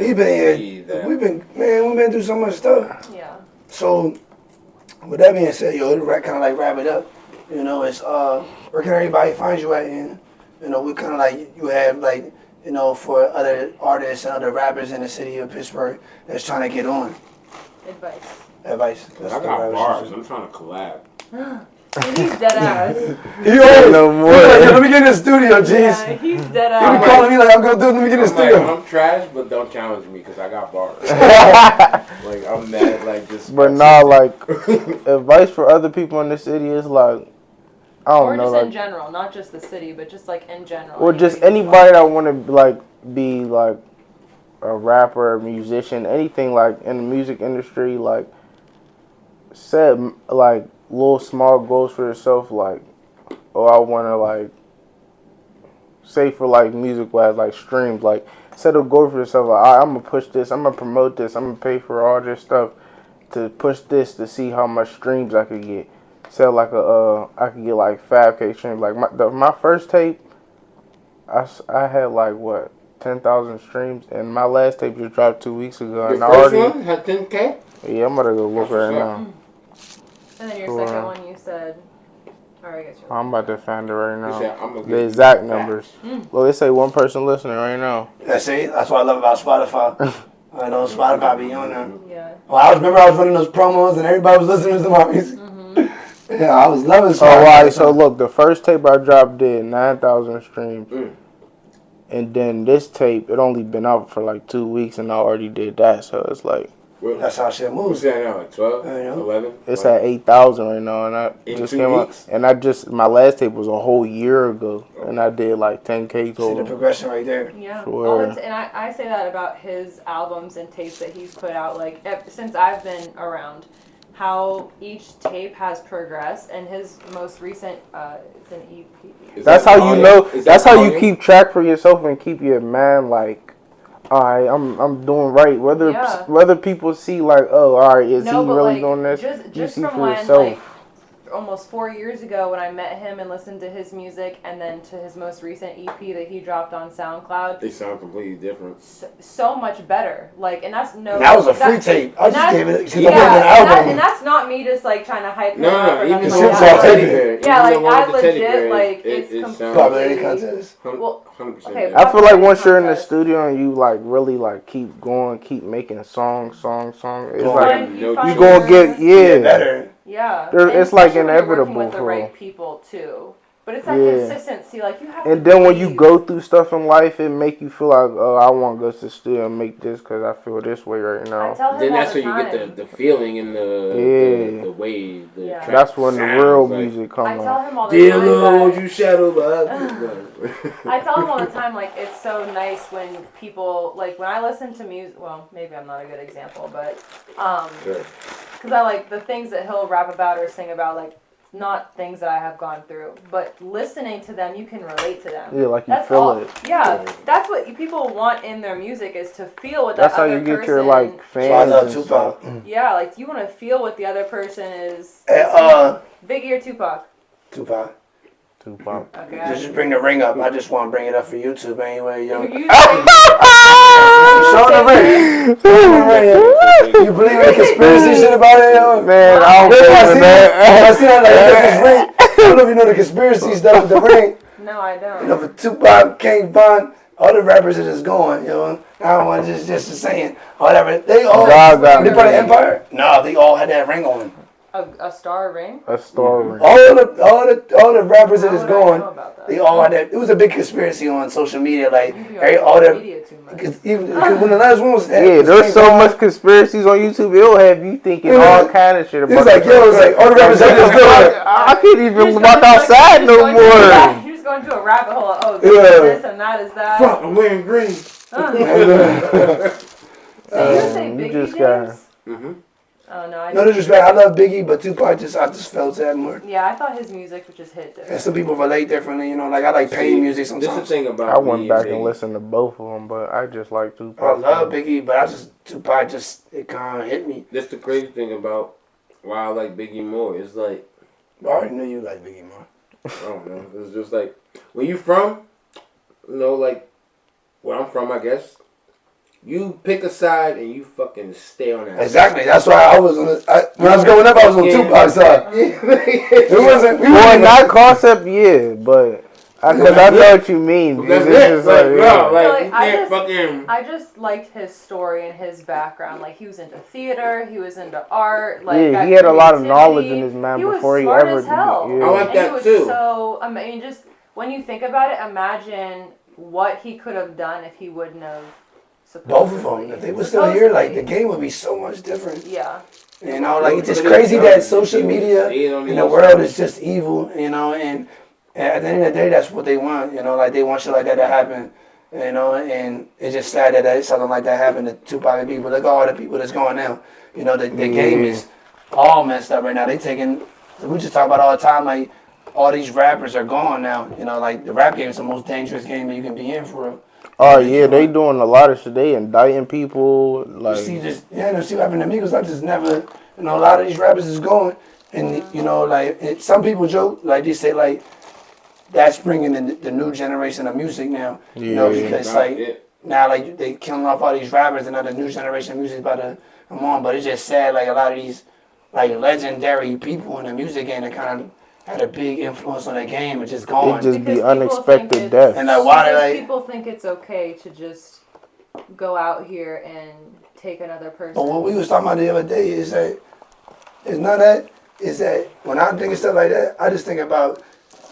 [SPEAKER 2] We've been through so much stuff.
[SPEAKER 1] Yeah.
[SPEAKER 2] So, with that being said, yo, kind of like wrap it up. You know, it's where can everybody find you at? And you know, we kind of like you have like you know for other artists and other rappers in the city of Pittsburgh that's trying to get on. Advice. That's
[SPEAKER 4] I got bars. I'm trying to collab.
[SPEAKER 1] He's dead ass.
[SPEAKER 2] He always no more. Like, let me get in the studio, Jeezz.
[SPEAKER 1] Yeah, he's dead ass.
[SPEAKER 2] He be calling me like, I'm gonna do it. Let me get in the studio.
[SPEAKER 4] Like, I'm trash, but don't challenge me because I got bars. Like I'm mad, like just.
[SPEAKER 3] But nah, like advice for other people in the city is like, I don't know,
[SPEAKER 1] just
[SPEAKER 3] like,
[SPEAKER 1] in general, not just the city, but just like in general.
[SPEAKER 3] Or just anybody that want to like be like a rapper, a musician, anything like in the music industry, like set like little small goals for yourself, like, oh, I want to like say for like music wise, like streams, like set a goal for yourself, like, all right, I'm gonna push this, I'm gonna promote this, I'm gonna pay for all this stuff to push this to see how much streams I could get. Sell like I could get like 5K streams. Like my first tape, I had like what 10,000 streams, and my last tape just dropped 2 weeks ago.
[SPEAKER 4] Your first one had 10K?
[SPEAKER 3] Yeah, I'm gonna go look right now.
[SPEAKER 1] And then your second one, you said. I guess
[SPEAKER 3] I'm about to find it right now.
[SPEAKER 4] Said,
[SPEAKER 3] the exact numbers. Look, they say one person listening right now.
[SPEAKER 2] Yeah, see, that's what I love about Spotify. I know Spotify be on there.
[SPEAKER 1] Yeah.
[SPEAKER 2] Well, I was running those promos, and everybody was listening to my music. Yeah, I was loving Spotify.
[SPEAKER 3] Oh, right. So look, the first tape I dropped did 9,000 streams. And then this tape, it only been out for like 2 weeks, and I already did that. So it's like,
[SPEAKER 2] that's how shit moves.
[SPEAKER 4] What's that now? Like 12, 11?
[SPEAKER 3] It's at 8,000 right now, and I
[SPEAKER 4] in
[SPEAKER 3] just
[SPEAKER 4] 2
[SPEAKER 3] came
[SPEAKER 4] weeks?
[SPEAKER 3] out. And I just my last tape was a whole year ago, and I did like 10K total.
[SPEAKER 2] See the progression right there.
[SPEAKER 1] Yeah.
[SPEAKER 3] Sure.
[SPEAKER 1] And I say that about his albums and tapes that he's put out, like since I've been around. How each tape has progressed, and his most recent, it's an EP.
[SPEAKER 3] That's how you know. That's how you keep track for yourself and keep your man like, all right, I'm doing right. Whether people see like, oh, all right, is he really doing this?
[SPEAKER 1] Just from when like almost 4 years ago when I met him and listened to his music, and then to his most recent EP that he dropped on SoundCloud.
[SPEAKER 4] They sound completely different.
[SPEAKER 1] So much better. Like, and that's no.
[SPEAKER 2] And that was a free tape. I just gave it.
[SPEAKER 1] And that's not me just like trying to hype him up.
[SPEAKER 4] Even
[SPEAKER 1] like
[SPEAKER 4] the
[SPEAKER 1] yeah, like I legit like it's
[SPEAKER 2] popularity contest.
[SPEAKER 1] Well,
[SPEAKER 4] 100%.
[SPEAKER 1] Okay,
[SPEAKER 3] I feel like once you're in the studio and you like really like keep going, keep making songs. It's like you gonna get
[SPEAKER 2] better.
[SPEAKER 1] Yeah,
[SPEAKER 3] it's like inevitable
[SPEAKER 1] with the
[SPEAKER 3] for
[SPEAKER 1] right people too. But it's that consistency, like you have.
[SPEAKER 3] And then when you go through stuff in life, it make you feel like, oh, I want to go to the studio and make this because I feel this way right now.
[SPEAKER 1] I tell him
[SPEAKER 4] then
[SPEAKER 1] all
[SPEAKER 4] that's
[SPEAKER 1] the
[SPEAKER 4] when you
[SPEAKER 1] time.
[SPEAKER 4] get the feeling and the way the track
[SPEAKER 3] that's when the real
[SPEAKER 4] like,
[SPEAKER 3] music comes.
[SPEAKER 1] I tell him all the time.
[SPEAKER 4] Lord, you shadow
[SPEAKER 1] I tell him all the time, like it's so nice when people like when I listen to music. Well, maybe I'm not a good example, but because I like the things that he'll rap about or sing about, like. Not things that I have gone through, but listening to them, you can relate to them.
[SPEAKER 3] Yeah, like you feel it.
[SPEAKER 1] Yeah, that's what people want in their music is to feel what
[SPEAKER 3] that's
[SPEAKER 1] that other person.
[SPEAKER 3] That's how you get your like fans.
[SPEAKER 2] I love Tupac.
[SPEAKER 1] Yeah, like you want to feel what the other person is. Biggie or Tupac?
[SPEAKER 2] Tupac.
[SPEAKER 1] Okay.
[SPEAKER 2] Just bring the ring up. I just want to bring it up for YouTube anyway, yo.
[SPEAKER 3] Show the ring.
[SPEAKER 2] You believe in the conspiracy shit about it, yo?
[SPEAKER 3] Man, I don't believe in that.
[SPEAKER 2] I see how this ring. I don't know if you know the conspiracy stuff with the ring.
[SPEAKER 1] No, I don't.
[SPEAKER 2] You know, for Tupac, King Von, all the rappers are just going, you know. I don't want just saying whatever. They all they part of Empire. No, they all had that ring on.
[SPEAKER 1] A star ring?
[SPEAKER 3] A star ring.
[SPEAKER 2] All the rappers that is
[SPEAKER 1] How would I
[SPEAKER 2] going,
[SPEAKER 1] know about that?
[SPEAKER 2] they all had that. It was a big conspiracy on social media. Like
[SPEAKER 1] You be on
[SPEAKER 2] all
[SPEAKER 1] social
[SPEAKER 2] the
[SPEAKER 1] media too much.
[SPEAKER 2] because when the last one was
[SPEAKER 3] Yeah, there's so much conspiracies on YouTube. It'll have you thinking all kind of shit about.
[SPEAKER 2] It was like, yo, it was like all the rappers had this good.
[SPEAKER 3] I can't even walk outside no more.
[SPEAKER 1] You're just going to a rabbit hole. Oh, this is this and that is that.
[SPEAKER 4] Fuck, I'm wearing green.
[SPEAKER 1] So you say
[SPEAKER 3] You
[SPEAKER 1] Biggie,
[SPEAKER 3] just
[SPEAKER 1] James?
[SPEAKER 4] Mm-hmm.
[SPEAKER 1] Oh no, I
[SPEAKER 2] No disrespect, I love Biggie, but Tupac I just felt that more.
[SPEAKER 1] Yeah, I thought his music would just hit different.
[SPEAKER 2] And some people relate differently, you know. Like I like pain music
[SPEAKER 4] This is the
[SPEAKER 2] sometimes.
[SPEAKER 4] thing about
[SPEAKER 3] I went
[SPEAKER 4] me
[SPEAKER 3] back
[SPEAKER 4] Biggie.
[SPEAKER 3] and listened to both of them, but I just like Tupac.
[SPEAKER 2] I love Biggie, but Tupac it kind of hit me.
[SPEAKER 4] That's the crazy thing about why I like Biggie more. It's like,
[SPEAKER 2] I already knew you like Biggie more.
[SPEAKER 4] I don't know. It's just like, where you from? You know, like, where I'm from, I guess. You pick a side and you fucking stay on that.
[SPEAKER 2] Exactly. That's why I was when I was growing up, I was on Tupac's side. It wasn't.
[SPEAKER 3] Well, in that concept, yeah, but I know what you mean.
[SPEAKER 4] That's
[SPEAKER 3] It's
[SPEAKER 4] it.
[SPEAKER 3] just
[SPEAKER 4] Like,
[SPEAKER 3] like,
[SPEAKER 4] no,
[SPEAKER 3] yeah.
[SPEAKER 4] like, you
[SPEAKER 1] I
[SPEAKER 4] can't
[SPEAKER 1] just-
[SPEAKER 4] fucking.
[SPEAKER 1] I just liked his story and his background. Like, he was into theater, he was into art. Like,
[SPEAKER 3] Yeah,
[SPEAKER 1] got
[SPEAKER 3] he had a lot of
[SPEAKER 1] creativity.
[SPEAKER 3] knowledge in his mind
[SPEAKER 1] He was
[SPEAKER 3] before he
[SPEAKER 1] smart
[SPEAKER 3] ever
[SPEAKER 1] as hell.
[SPEAKER 3] did.
[SPEAKER 4] I like
[SPEAKER 1] And
[SPEAKER 4] that
[SPEAKER 1] he was
[SPEAKER 4] too.
[SPEAKER 1] so, I mean, just when you think about it, imagine what he could have done if he wouldn't have.
[SPEAKER 2] Both of them. If they were still here, like the game would be so much different.
[SPEAKER 1] Yeah.
[SPEAKER 2] You know, like it's just crazy that social media in the world is just evil. You know, and at the end of the day, that's what they want. You know, like they want shit like that to happen. You know, and it's just sad that something like that happened to Tupac and people. Look at all the people that's going now. You know, the game is all messed up right now. They taking. We just talk about all the time, like all these rappers are gone now. You know, like the rap game is the most dangerous game that you can be in for real.
[SPEAKER 3] Oh yeah, they doing a lot of shit. They indicting people. Like,
[SPEAKER 2] See what happened to me because I just never, you know, a lot of these rappers is going, and you know, like some people joke, like they say, like that's bringing in the new generation of music now, you know, because like now like they killing off all these rappers and now the new generation of music is about to come on, but it's just sad like a lot of these like legendary people in the music game that kind of had a big influence on the game and just gone.
[SPEAKER 3] it just
[SPEAKER 1] Because
[SPEAKER 3] be
[SPEAKER 1] people
[SPEAKER 3] unexpected
[SPEAKER 1] think
[SPEAKER 3] death.
[SPEAKER 2] And like why
[SPEAKER 1] Because
[SPEAKER 2] they like,
[SPEAKER 1] people think it's okay to just go out here and take another person.
[SPEAKER 2] but what we was talking about the other day is that it's not that. Is that when I think of stuff like that, I just think about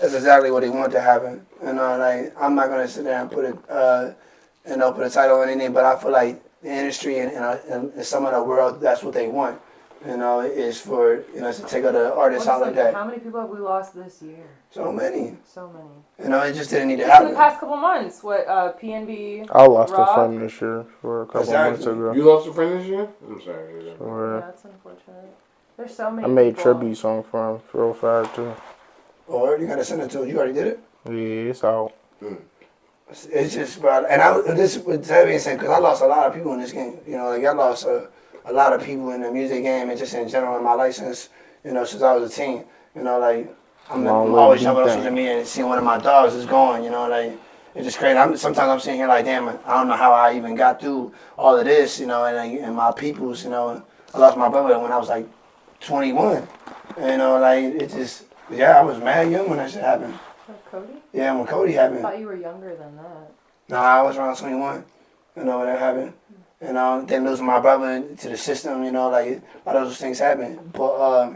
[SPEAKER 2] that's exactly what they want to happen. You know, like I'm not gonna sit there and put put a title on anything, but I feel like the industry and some of the world, that's what they want. You know, is for to take other artists out like that.
[SPEAKER 1] How many people have we lost this year?
[SPEAKER 2] So many.
[SPEAKER 1] So many.
[SPEAKER 2] You know, it just didn't need to
[SPEAKER 1] Just in the
[SPEAKER 2] happen.
[SPEAKER 1] past couple months, what PNB?
[SPEAKER 3] I lost a
[SPEAKER 1] Rock?
[SPEAKER 3] friend this year for a couple months ago.
[SPEAKER 4] You lost a friend this year? I'm sorry.
[SPEAKER 3] Or,
[SPEAKER 1] Yeah, that's unfortunate. There's so many.
[SPEAKER 3] I made a
[SPEAKER 1] people.
[SPEAKER 3] tribute song for him, real fire too.
[SPEAKER 2] Or you gotta send it to him. You already did it.
[SPEAKER 3] Yeah, it's out.
[SPEAKER 2] It's just, bro. And this with that being said, because I lost a lot of people in this game. You know, like I lost a lot of people in the music game and just in general in my license. You know, since I was a teen. You know, like I'm always jumping on social media and seeing one of my dogs is gone. You know, like it's just crazy. Sometimes I'm sitting here like, damn, I don't know how I even got through all of this. You know, and my peoples. You know, I lost my brother when I was like 21. You know, like it just, I was mad young when that shit happened.
[SPEAKER 1] Like Cody?
[SPEAKER 2] Yeah, when Cody
[SPEAKER 1] I
[SPEAKER 2] happened.
[SPEAKER 1] thought you were younger than that.
[SPEAKER 2] Nah, I was around 21. You know when that happened. And then losing my brother to the system. You know, like a lot of those things happen. But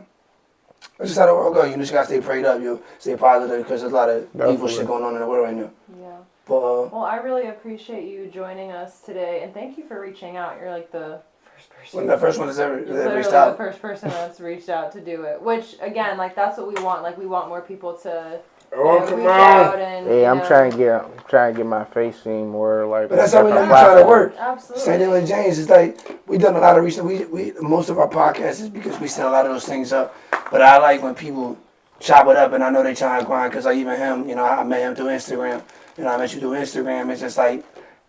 [SPEAKER 2] that's just how the world goes. You just gotta stay prayed up. You stay positive because there's a lot of evil shit going on in the world right now.
[SPEAKER 1] Yeah.
[SPEAKER 2] But
[SPEAKER 1] Well, I really appreciate you joining us today, and thank you for reaching out. You're like the first person.
[SPEAKER 2] the first one that's ever
[SPEAKER 1] You're
[SPEAKER 2] that
[SPEAKER 1] literally
[SPEAKER 2] reached
[SPEAKER 1] the
[SPEAKER 2] out.
[SPEAKER 1] first person that's reached out to do it. Which, again, like that's what we want. Like we want more people to reach out and.
[SPEAKER 3] Hey, I'm trying to get my face seen more like.
[SPEAKER 2] But that's how we know you trying to work.
[SPEAKER 1] Absolutely.
[SPEAKER 2] Same thing with James. It's like we done a lot of research. We most of our podcasts is because we set a lot of those things up. But I like when people chop it up, and I know they trying to grind. Because even him, you know, I met him through Instagram. You know, I met you through Instagram. It's just like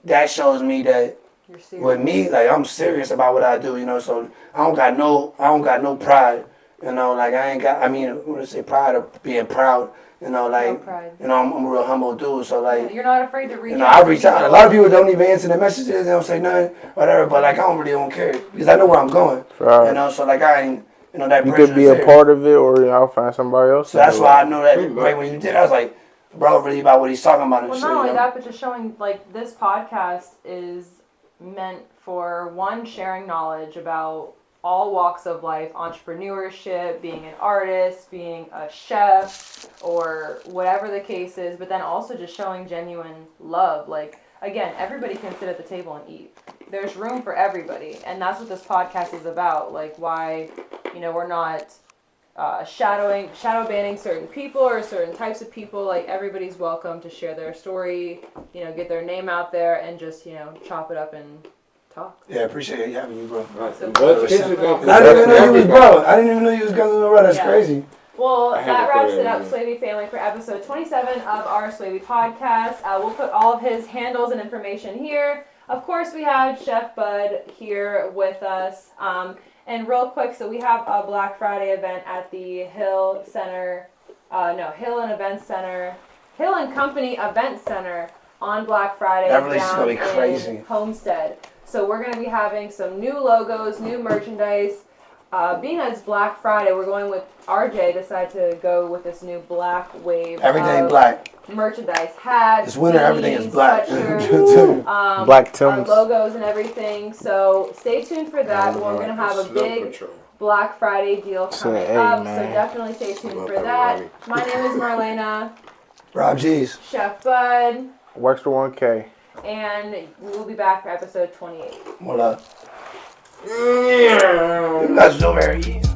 [SPEAKER 2] that shows me that
[SPEAKER 1] You're serious.
[SPEAKER 2] with me, like I'm serious about what I do. You know, so I don't got no pride. You know, like I mean, when I say pride or being proud. You know, like,
[SPEAKER 1] No pride.
[SPEAKER 2] you know, I'm a real humble dude. So like.
[SPEAKER 1] You're not afraid to reach out.
[SPEAKER 2] You know, I reach out. A lot of people don't even answer the messages. They don't say nothing, whatever. But like, I don't care because I know where I'm going.
[SPEAKER 3] Right.
[SPEAKER 2] You know, so like, I ain't, you know, that
[SPEAKER 3] You
[SPEAKER 2] pressure
[SPEAKER 3] could be
[SPEAKER 2] is
[SPEAKER 3] a
[SPEAKER 2] there.
[SPEAKER 3] part of it, or I'll find somebody else.
[SPEAKER 2] So that's why I know that right when you did, I was like, bro, really about what he's talking about and
[SPEAKER 1] Well,
[SPEAKER 2] shit.
[SPEAKER 1] not only
[SPEAKER 2] you know?
[SPEAKER 1] that, but just showing like this podcast is meant for one, sharing knowledge about all walks of life, entrepreneurship, being an artist, being a chef, or whatever the case is, but then also just showing genuine love. Like, again, everybody can sit at the table and eat. There's room for everybody, and that's what this podcast is about. Like, why, we're not shadow banning certain people or certain types of people. Like, everybody's welcome to share their story, get their name out there, and just, chop it up and talk.
[SPEAKER 2] Yeah, appreciate you having me, bro.
[SPEAKER 1] So,
[SPEAKER 2] I didn't even know you was bro. I didn't even know you was cousin bro. That's crazy.
[SPEAKER 1] Well, that wraps it up, Swavey family, for episode 27 of our Swavey podcast. We'll put all of his handles and information here. Of course, we have Chef Bud here with us. And real quick, so we have a Black Friday event at the Hill and Company Event Center on Black Friday.
[SPEAKER 2] That release is gonna be
[SPEAKER 1] down
[SPEAKER 2] crazy.
[SPEAKER 1] in Homestead. So we're going to be having some new logos, new merchandise. Being that it's Black Friday, we're going with RJ. Decided to go with this new black wave.
[SPEAKER 2] Everything black.
[SPEAKER 1] Merchandise, hats.
[SPEAKER 2] It's winter. Everything is black.
[SPEAKER 1] Sweatshirts,
[SPEAKER 3] Black
[SPEAKER 1] our
[SPEAKER 3] Timbs.
[SPEAKER 1] logos and everything. So stay tuned for that. We're going to have a big Black Friday deal coming up. So definitely stay tuned for that. My name is Marlena.
[SPEAKER 2] Rob Jeezz.
[SPEAKER 1] Chef Bud.
[SPEAKER 3] WEXTER1K.
[SPEAKER 1] And we'll be back for episode 28.
[SPEAKER 2] More love. You guys know where he is.